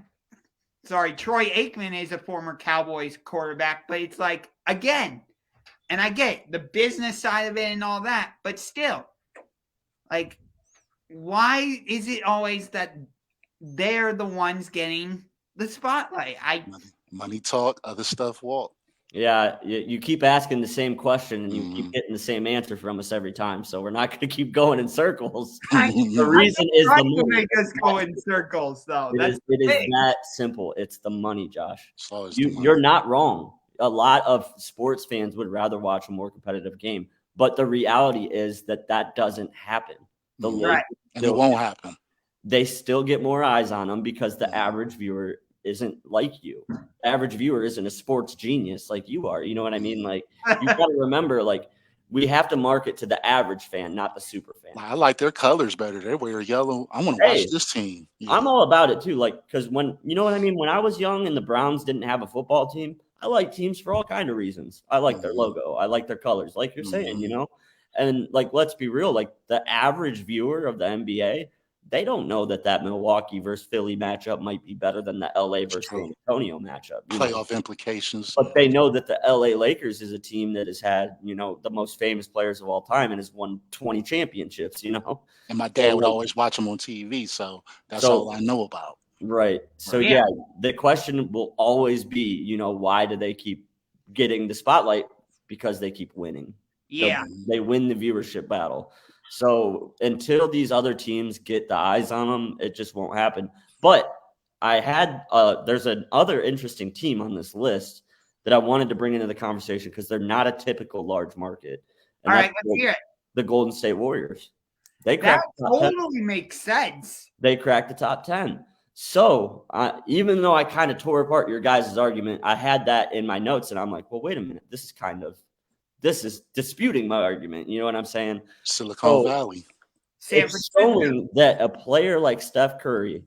Aikman is a former Cowboys quarterback. But it's like, again, and I get the business side of it and all that, but still, like, why is it always that they're the ones getting the spotlight? Money talk, other stuff walk. Yeah, you keep asking the same question and you keep getting the same answer from us every time. So we're not going to keep going in circles. The reason is the money. Make us go in circles, though. It is that simple. It's the money, Josh. You're not wrong. A lot of sports fans would rather watch a more competitive game, but the reality is that doesn't happen. And it won't happen. They still get more eyes on them because the average viewer isn't like you. The average viewer isn't a sports genius like you are. You know what I mean? Like, you got to remember, like, we have to market to the average fan, not the super fan. I like their colors better. They wear yellow. I want to watch this team. Yeah. I'm all about it too. Like, because when, you know what I mean? When I was young and the Browns didn't have a football team, I like teams for all kinds of reasons. I like their logo. I like their colors, like you're saying, And like, let's be real, like the average viewer of the NBA, they don't know that Milwaukee versus Philly matchup might be better than the LA versus San Antonio matchup. Playoff implications. But they know that the LA Lakers is a team that has had, the most famous players of all time and has won 20 championships, And my dad would always watch them on TV, so that's all I know about. Right. So, the question will always be, why do they keep getting the spotlight? Because they keep winning. Yeah. They win the viewership battle. So until these other teams get the eyes on them, it just won't happen. But there's another interesting team on this list that I wanted to bring into the conversation because they're not a typical large market. All right, let's hear it. The Golden State Warriors. That totally makes sense. They cracked the top 10. So even though I kind of tore apart your guys' argument, I had that in my notes, and I'm like, well, wait a minute. This is disputing my argument. You know what I'm saying? Silicon Valley. San It's Francisco. showing that a player like Steph Curry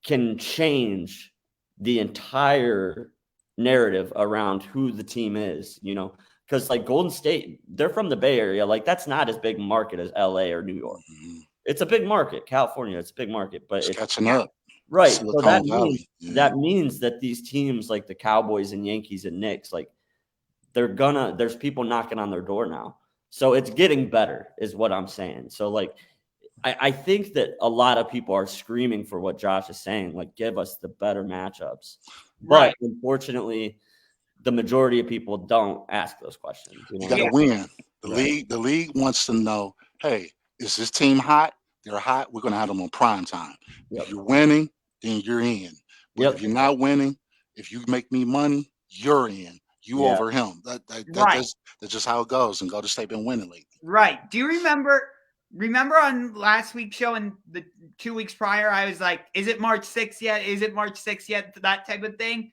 can change the entire narrative around who the team is, because like Golden State, they're from the Bay Area. Like that's not as big market as LA or New York. Mhm. It's a big market. California, it's a big market, but It's it's catching up. right. So Silicon Valley. that means that these teams like the Cowboys and Yankees and Knicks, like there's people knocking on their door now. So it's getting better is what I'm saying. So like I think that a lot of people are screaming for what Josh is saying, like give us the better matchups. Right. But unfortunately, the majority of people don't ask those questions. You got to win. The Right. league wants to know, hey, is this team hot? They're hot. We're going to have them on prime time. Yep. If you're winning, then you're in. But Yep. if you're not winning, if you make me money, you're in. You over him. That's just how it goes. And Golden State been winning lately. Right. Do you remember on last week's show and the 2 weeks prior, I was like, is it March 6th yet? Is it March 6th yet? That type of thing.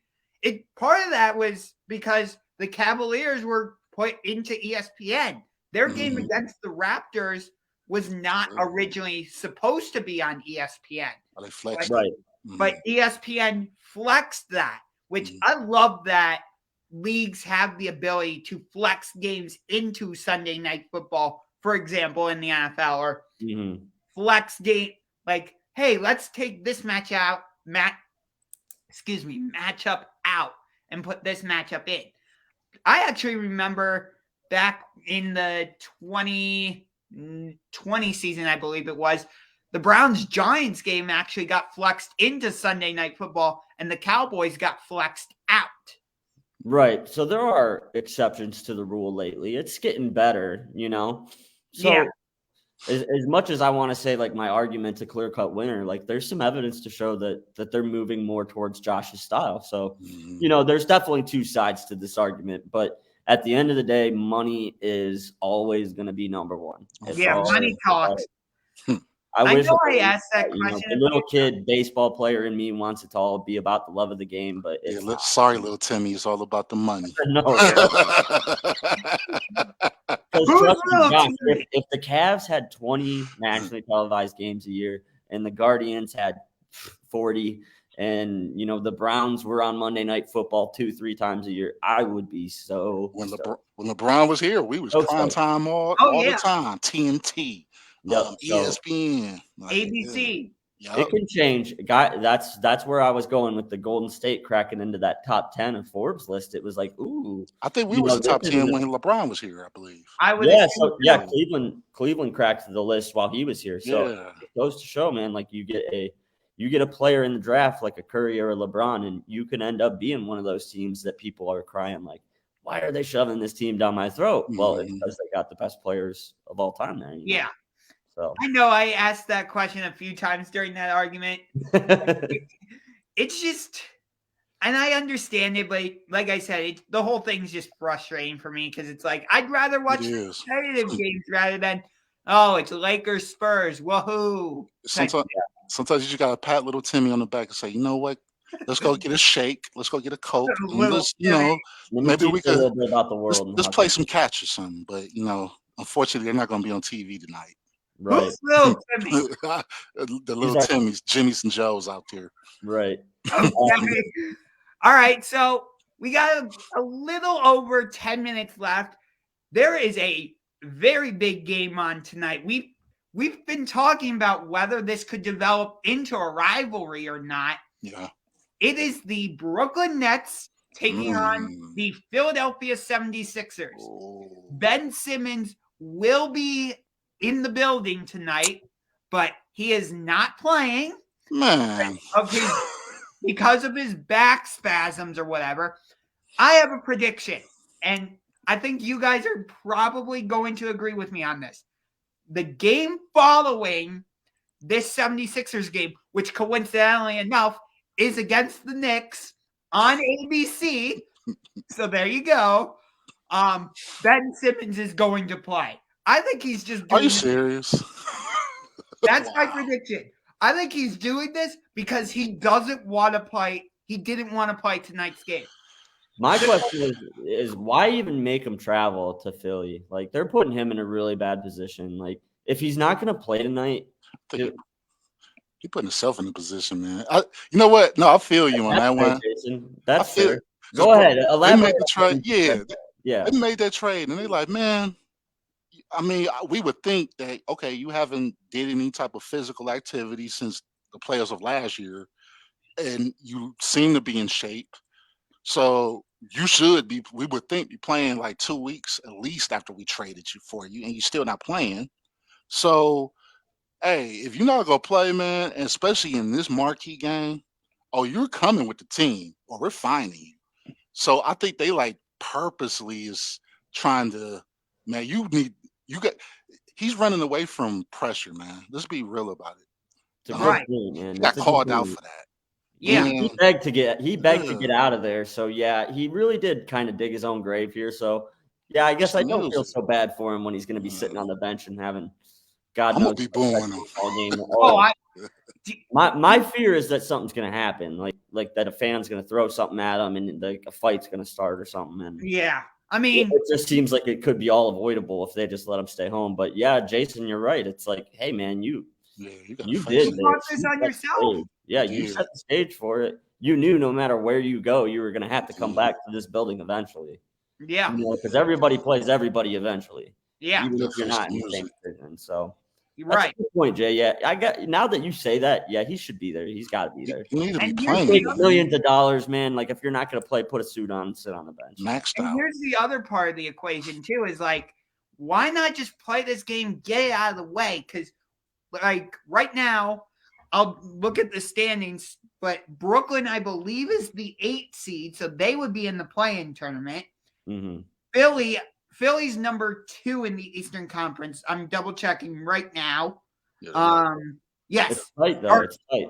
Part of that was because the Cavaliers were put into ESPN. Their game against the Raptors was not originally supposed to be on ESPN. They flexed right. But ESPN flexed that, which I love that leagues have the ability to flex games into Sunday Night Football, for example, in the NFL, or flex game like, hey, let's take this matchup out and put this matchup in. I actually remember back in the 2020 season, I believe it was, the Browns-Giants game actually got flexed into Sunday Night Football, and the Cowboys got flexed out. Right. So there are exceptions to the rule lately. It's getting better, So as much as I want to say like my argument's a clear-cut winner, like there's some evidence to show that they're moving more towards Josh's style. So, there's definitely two sides to this argument, but at the end of the day, money is always going to be number one. Money talks. I wish I asked that question. The little kid baseball player in me wants it to all be about the love of the game, but it's sorry, little Timmy, it's all about the money. No. If the Cavs had 20 nationally televised games a year and the Guardians had 40 and the Browns were on Monday Night Football 2-3 times a year, I would be so when LeBron was here, we was prime time all the time. TNT. ESPN, ABC. It can change. That's where I was going with the Golden State cracking into that top 10 of Forbes list. It was like, ooh. I think we was the top 10 when LeBron was here, I believe. Cleveland cracked the list while he was here. So it goes to show, man, like you get a player in the draft like a Curry or a LeBron, and you can end up being one of those teams that people are crying like, why are they shoving this team down my throat? Well, it's because they got the best players of all time there. Yeah. So I know I asked that question a few times during that argument. It's just, and I understand it, but like I said, the whole thing's just frustrating for me because it's like I'd rather watch competitive games rather than it's Lakers Spurs. Woohoo! Sometimes you just gotta pat little Timmy on the back and say, you know what? Let's go get a shake. Let's go get a Coke. Maybe we could about the world. Let's play some catch or something. But unfortunately, they're not going to be on TV tonight. Right. Who's little Timmy? The little Timmys, Jimmys and Joes out there. Right. Okay. All right. So we got a little over 10 minutes left. There is a very big game on tonight. We've been talking about whether this could develop into a rivalry or not. Yeah. It is the Brooklyn Nets taking on the Philadelphia 76ers. Oh. Ben Simmons will be in the building tonight, but he is not playing because of his back spasms or whatever. I have a prediction, and I think you guys are probably going to agree with me on this. The game following this 76ers game, which coincidentally enough is against the Knicks on ABC. So there you go. Ben Simmons is going to play. I think he's just doing Are you serious? That's my prediction. I think he's doing this because he doesn't want to play. He didn't want to play tonight's game. My question is why even make him travel to Philly? Like, they're putting him in a really bad position. Like, if he's not going to play tonight, He putting himself in a position, man. You know what? No, I feel you on that one. Jason. That's I feel, fair. Go ahead. They Elaborate. made the trade. Yeah. They made that trade, and they're like, man. I mean, we would think that okay, you haven't did any type of physical activity since the playoffs of last year, and you seem to be in shape. So you should be. We would think be playing like 2 weeks at least after we traded you for you, and you're still not playing. So hey, if you're not gonna play, man, and especially in this marquee game, oh, you're coming with the team, or we're finding you. So I think they like purposely is trying to, man, you got. He's running away from pressure, man. Let's be real about it. It's a good point, man. He got called out for that. Yeah, he begged to get out of there. So yeah, he really did kind of dig his own grave here. So yeah, I guess I don't feel so bad for him when he's going to be sitting on the bench and having God knows be booing him all game. My fear is that something's going to happen, like that a fan's going to throw something at him and like a fight's going to start or something. And yeah, I mean, it just seems like it could be all avoidable if they just let him stay home. But yeah, Jason, you're right. It's like, hey man, you did this on yourself. Yeah, you set the stage for it. You knew no matter where you go, you were going to have to come back to this building eventually. Yeah, because everybody plays everybody eventually. Yeah, even if you're not in the same division. So you're that's right. a good point, Jay. Yeah, I got. Now that you say that, yeah, he should be there. He's got to be there. You need to be And playing. Millions of dollars, man. Like if you're not going to play, put a suit on, and sit on the bench. Maxed And out. here's the other part of the equation too: is like, why not just play this game, get it out of the way? Because like right now, I'll look at the standings, but Brooklyn, I believe, is the 8th seed, so they would be in the play-in tournament. Mm-hmm. Philly's number 2 in the Eastern Conference. I'm double checking right now. Yes, it's tight though. It's tight.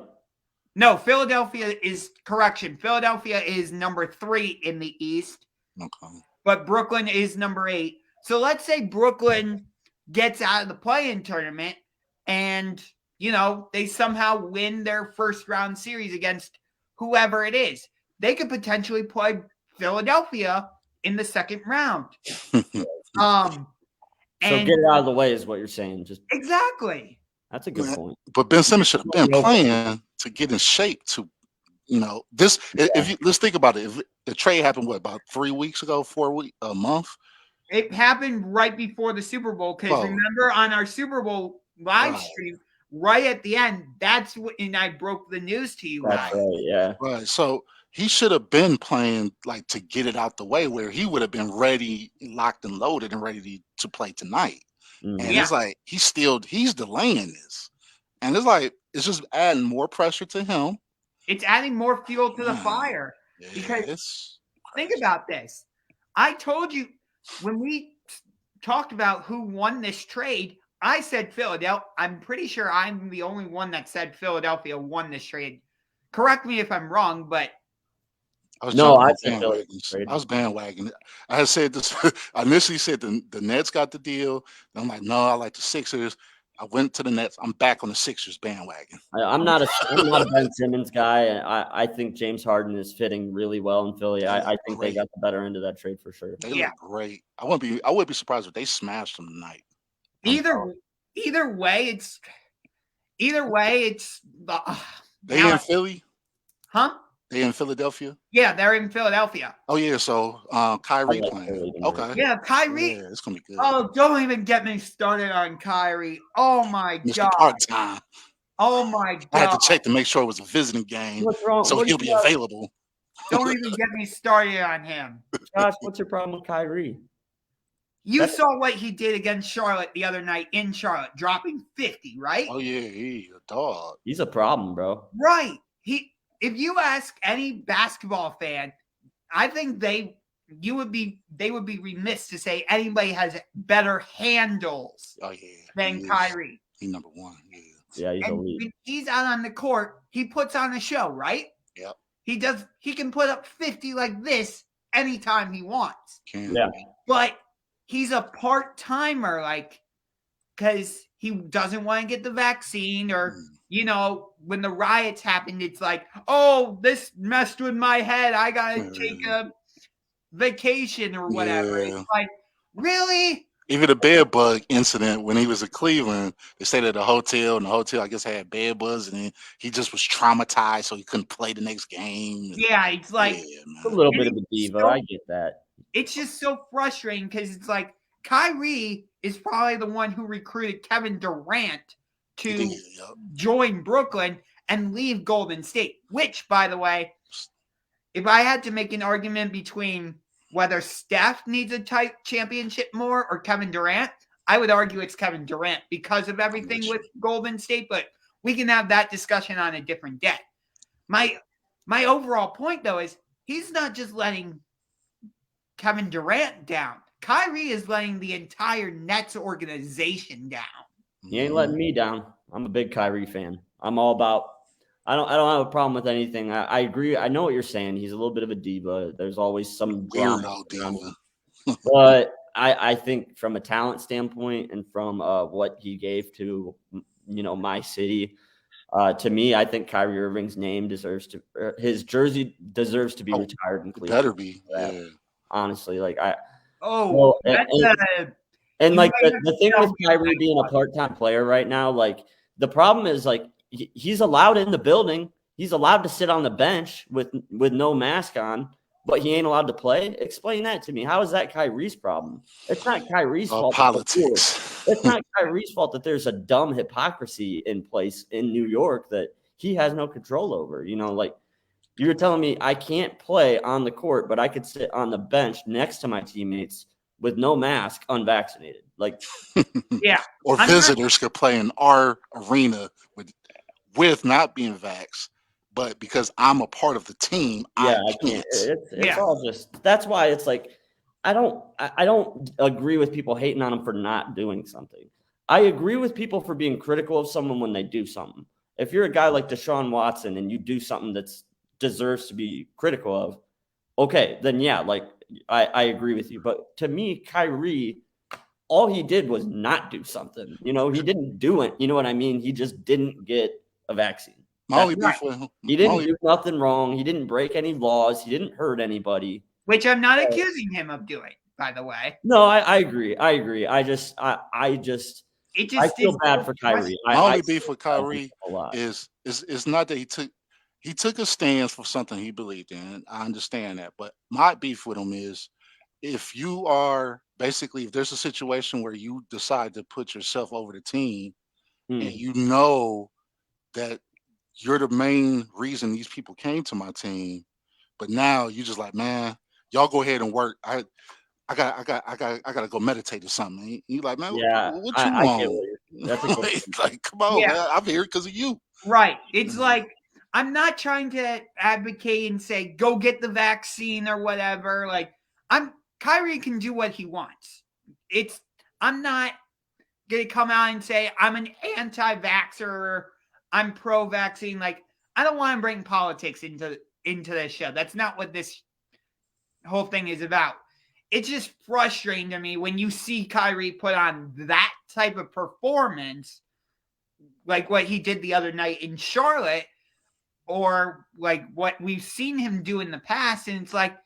No, Philadelphia is correction. Philadelphia is number 3 in the East. Okay. But Brooklyn is number 8. So let's say Brooklyn gets out of the play-in tournament and, you know, they somehow win their first round series against whoever it is. They could potentially play Philadelphia in the second round. So get it out of the way is what you're saying. Just exactly. That's a good point. But Ben Simmons should have been playing to get in shape to, you know, this. Yeah. Let's think about it. If the trade happened, about 3 weeks ago, 4 weeks, a month. It happened right before the Super Bowl because remember on our Super Bowl live stream, right at the end, that's when I broke the news to you guys. Right, yeah. Right. So he should have been playing like to get it out the way where he would have been ready, locked and loaded and ready to play tonight. Mm-hmm. And it's like he's delaying this. And it's like it's just adding more pressure to him. It's adding more fuel to the fire. Because think about this. I told you when we talked about who won this trade, I said Philadelphia. I'm pretty sure I'm the only one that said Philadelphia won this trade. Correct me if I'm wrong, but I was bandwagon. I had said this. I initially said the Nets got the deal. I'm like, no, I like the Sixers. I went to the Nets. I'm back on the Sixers bandwagon. I'm not a Ben Simmons guy. I think James Harden is fitting really well in Philly. I think they got the better end of that trade for sure. They look great. I wouldn't be surprised if they smashed them tonight. Either way, it's they in Philly? Huh? They in Philadelphia? Yeah, they're in Philadelphia. Oh yeah, so Kyrie playing. Okay. Yeah, Kyrie. Yeah, it's gonna be good. Oh, don't even get me started on Kyrie. Oh my Mr. God. Part-time. Oh my God. I had to check to make sure it was a visiting game. What's wrong? So he'll be available. Don't even get me started on him. Josh, what's your problem with Kyrie? You saw what he did against Charlotte the other night in Charlotte, dropping 50, right? Oh yeah, he's a dog. He's a problem, bro. Right. If you ask any basketball fan, I think they would be remiss to say anybody has better handles than Kyrie. He's number 1. Yeah, he's elite. When he's out on the court, he puts on a show, right? Yep. He can put up 50 like this anytime he wants. Yeah. But he's a part-timer, because he doesn't want to get the vaccine or you know, when the riots happened, it's like, oh, this messed with my head. I got to take a vacation or whatever. Yeah. It's like, really? Even the bed bug incident when he was in Cleveland, they stayed at a hotel, and the hotel, I guess, had bed bugs, and then he just was traumatized, so he couldn't play the next game. Yeah, it's like a little bit of a diva. so, I get that. It's just so frustrating because it's like Kyrie is probably the one who recruited Kevin Durant to join Brooklyn and leave Golden State, which, by the way, if I had to make an argument between whether Steph needs a tight championship more or Kevin Durant, I would argue it's Kevin Durant because of everything with Golden State, but we can have that discussion on a different day. My overall point, though, is he's not just letting Kevin Durant down. Kyrie is letting the entire Nets organization down. He ain't letting me down. I'm a big Kyrie fan. I'm all about I don't have a problem with anything. I agree. I know what you're saying. He's a little bit of a diva. There's always some weirdo diva. But I think from a talent standpoint and from what he gave to my city, to me, I think Kyrie Irving's name his jersey deserves to be retired in Cleveland. Better be. Yeah. Honestly, like and like the thing with Kyrie being a part-time player right now, like the problem is like he's allowed in the building. He's allowed to sit on the bench with no mask on, but he ain't allowed to play. Explain that to me. How is that Kyrie's problem? It's not Kyrie's fault. Politics. It's not Kyrie's fault that there's a dumb hypocrisy in place in New York that he has no control over. Like you're telling me I can't play on the court, but I could sit on the bench next to my teammates with no mask, unvaccinated. Like, yeah. Or visitors could play in our arena with not being vaxxed, but because I'm a part of the team, I can't. It's all just that's why it's like I don't agree with people hating on him for not doing something. I agree with people for being critical of someone when they do something. If you're a guy like Deshaun Watson and you do something that deserves to be critical of, okay, then yeah, like I agree with you. But to me, Kyrie, all he did was not do something. He didn't do it. You know what I mean? He just didn't get a vaccine. He didn't do nothing wrong. He didn't break any laws. He didn't hurt anybody. Which I'm not accusing him of doing, by the way. No, I agree. I just feel bad for Kyrie. My only beef with Kyrie is not that he took a stance for something he believed in. I understand that. But my beef with him is if there's a situation where you decide to put yourself over the team and you know that you're the main reason these people came to my team, but now you just like, man, y'all go ahead and work. I gotta go meditate or something. You like, man, what you want? That's like, come on, man, I'm here because of you. Right. It's like I'm not trying to advocate and say go get the vaccine or whatever. Like Kyrie can do what he wants. I'm not gonna come out and say I'm an anti-vaxxer. I'm pro-vaccine. Like, I don't want to bring politics into this show. That's not what this whole thing is about. It's just frustrating to me when you see Kyrie put on that type of performance, like what he did the other night in Charlotte, or like what we've seen him do in the past. And it's like,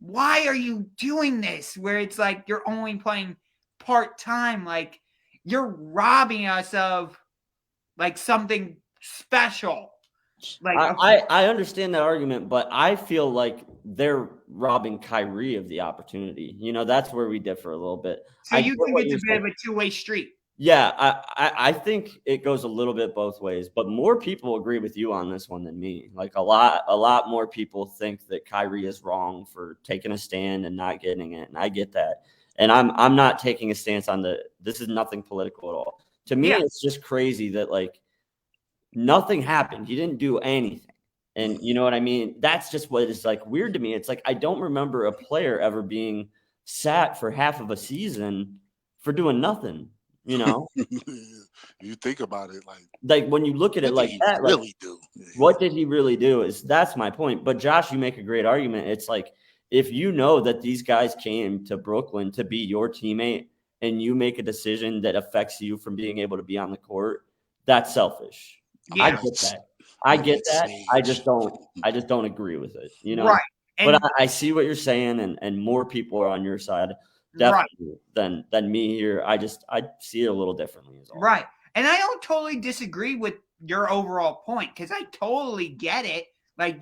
why are you doing this? Where it's like you're only playing part-time. Like, you're robbing us of like something special. Like I understand that argument, but I feel like they're robbing Kyrie of the opportunity. That's where we differ a little bit. So you think it's a bit of a two-way street? Yeah, I think it goes a little bit both ways, but more people agree with you on this one than me. Like a lot more people think that Kyrie is wrong for taking a stand and not getting it, and I get that. And I'm not taking a stance on this is nothing political at all. To me, it's just crazy that like nothing happened. He didn't do anything. And you know what I mean? That's just what is like weird to me. It's like I don't remember a player ever being sat for half of a season for doing nothing. You think about it like when you look at it like that, really do. What did he really do? That's my point. But Josh, you make a great argument. It's like if you know that these guys came to Brooklyn to be your teammate, and you make a decision that affects you from being able to be on the court, that's selfish. Yeah. I get that. I just don't agree with it. Right. But I see what you're saying, and more people are on your side. definitely than me here. I see it a little differently as well. Right. And I don't totally disagree with your overall point because I totally get it. Like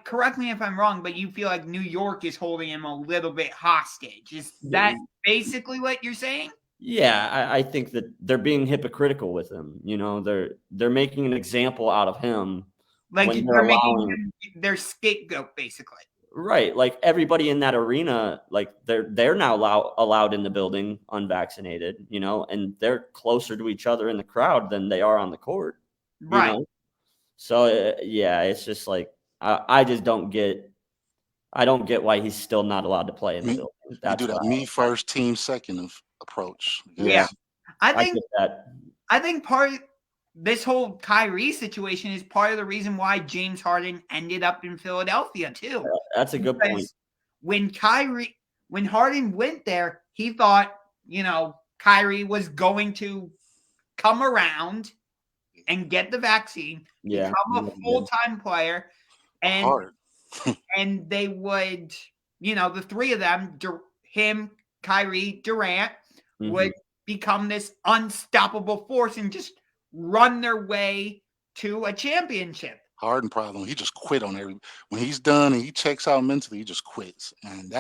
correct me if I'm wrong, but you feel like New York is holding him a little bit hostage. Is that basically what you're saying? Yeah, I think that they're being hypocritical with him. They're making an example out of him. Like they're making him their scapegoat, basically. Right. Like everybody in that arena, like they're now allowed in the building unvaccinated, and they're closer to each other in the crowd than they are on the court. Right. So yeah, it's just like I just don't get why he's still not allowed to play in the building. That's do that me first, team second approach. Yeah. I get that. I think part of this whole Kyrie situation is part of the reason why James Harden ended up in Philadelphia too. That's a good point. When Harden went there, he thought, Kyrie was going to come around and get the vaccine, become a full-time player, and and they would, the three of them, him, Kyrie, Durant, would become this unstoppable force and just run their way to a championship. Harden problem. He just quit on when he's done and he checks out mentally, he just quits. And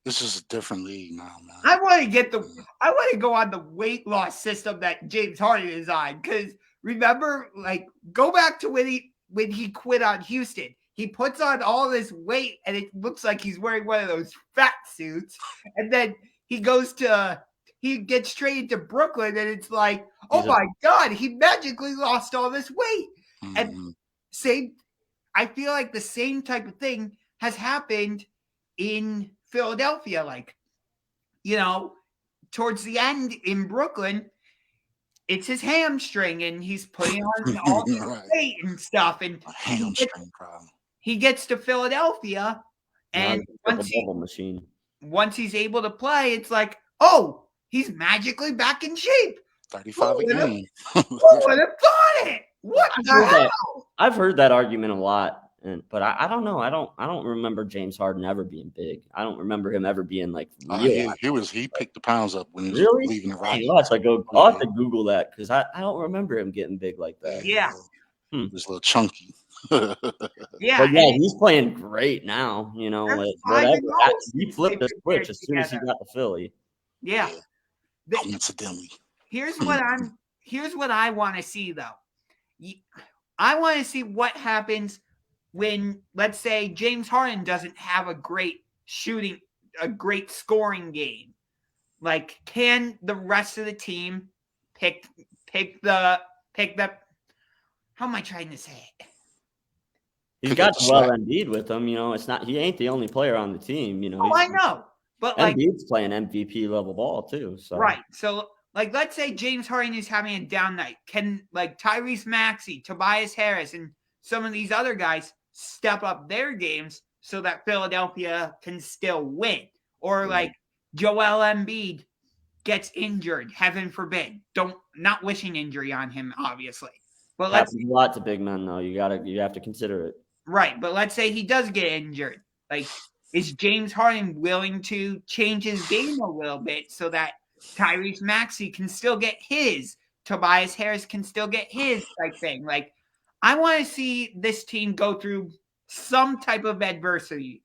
this is a different league now, man. I want to go on the weight loss system that James Harden is on. Because remember, go back to when he quit on Houston. He puts on all this weight and it looks like he's wearing one of those fat suits. And then he gets straight into Brooklyn and it's like, oh my God, he magically lost all this weight. And I feel like the same type of thing has happened in Philadelphia. Towards the end in Brooklyn, it's his hamstring and he's putting on all this weight and stuff. And hamstring problem. He gets to Philadelphia and once he's able to play, it's like, oh, he's magically back in shape. 35 a game. Who would have thought it? What the hell? I've heard that argument a lot, but I don't know. I don't remember James Harden ever being big. I don't remember him ever being like. He picked the pounds up when he was leaving the Rodgers. I'll have to Google that because I don't remember him getting big like that. Yeah, he was a little chunky. Yeah, but yeah, he's playing great now. Whatever. He flipped the switch as soon as he got to Philly. Yeah. Coincidentally. Here's what I want to see though. I want to see what happens when, let's say, James Harden doesn't have a great scoring game. Like, can the rest of the team pick the how am I trying to say it? He's got Joel Embiid with him, it's not he ain't the only player on the team, I know. But Embiid's playing MVP level ball too. So right. So let's say James Harden is having a down night. Can Tyrese Maxey, Tobias Harris, and some of these other guys step up their games so that Philadelphia can still win? Or Joel Embiid gets injured, heaven forbid. Not wishing injury on him, obviously. But that's a lot to big men though. You have to consider it. Right. But let's say he does get injured. Is James Harden willing to change his game a little bit so that Tyrese Maxey can still get his, Tobias Harris can still get his type thing? I want to see this team go through some type of adversity.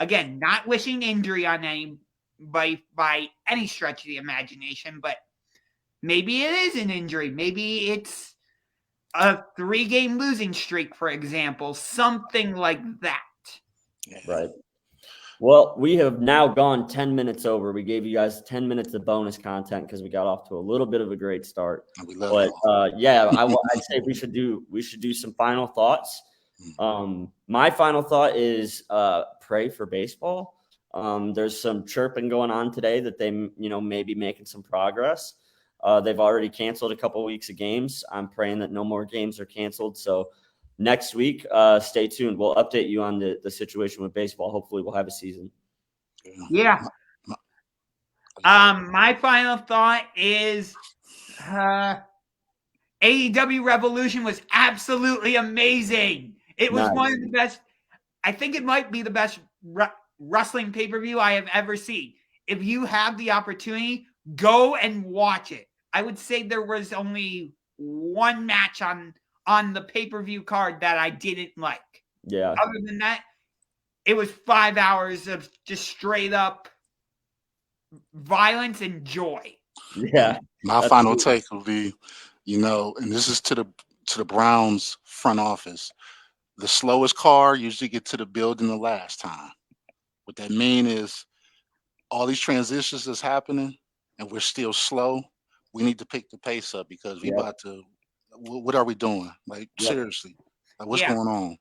Again, not wishing injury on anybody by any stretch of the imagination, but maybe it is an injury. Maybe it's a 3-game losing streak, for example, something like that. Right. Well, we have now gone 10 minutes over. We gave you guys 10 minutes of bonus content because we got off to a little bit of a great start. I'd say we should do some final thoughts. My final thought is pray for baseball. There's some chirping going on today that they may be making some progress. They've already canceled a couple weeks of games. I'm praying that no more games are canceled. So next week, stay tuned. We'll update you on the situation with baseball. Hopefully we'll have a season. Yeah. My final thought is AEW Revolution was absolutely amazing. It was one of the best. I think it might be the best wrestling pay-per-view I have ever seen. if you have the opportunity, go and watch it. I would say there was only one match on the pay-per-view card that I didn't like. Yeah. Other than that, it was 5 hours of just straight up violence and joy. Yeah. My final take will be, and this is to the Browns front office. The slowest car usually get to the building the last time. What that mean is all these transitions that's happening and we're still slow. We need to pick the pace up because we about to. What are we doing? Like seriously, like what's going on?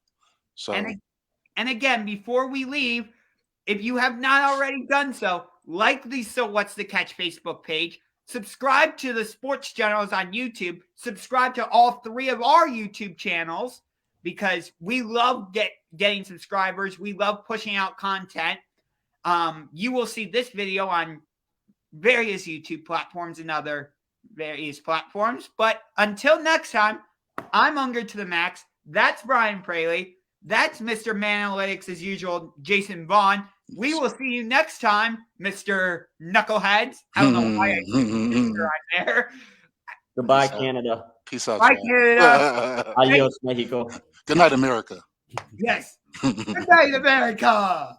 So and again, before we leave, if you have not already done so, like the So What's the Catch Facebook page, subscribe to the Sports Generals on YouTube, subscribe to all 3 of our YouTube channels because we love getting subscribers. We love pushing out content. You will see this video on various YouTube platforms and other various platforms. But until next time, I'm Unger to the Max. That's Bryan Praley. That's Mr. Man Analytics as usual, Jason Vaughn. We will see you next time, Mr. Knuckleheads. I don't know why I said Mr. on there. Goodbye, Canada. Peace out. Bye, Canada. Adios, Mexico. Good night, America. Yes. Good night, America.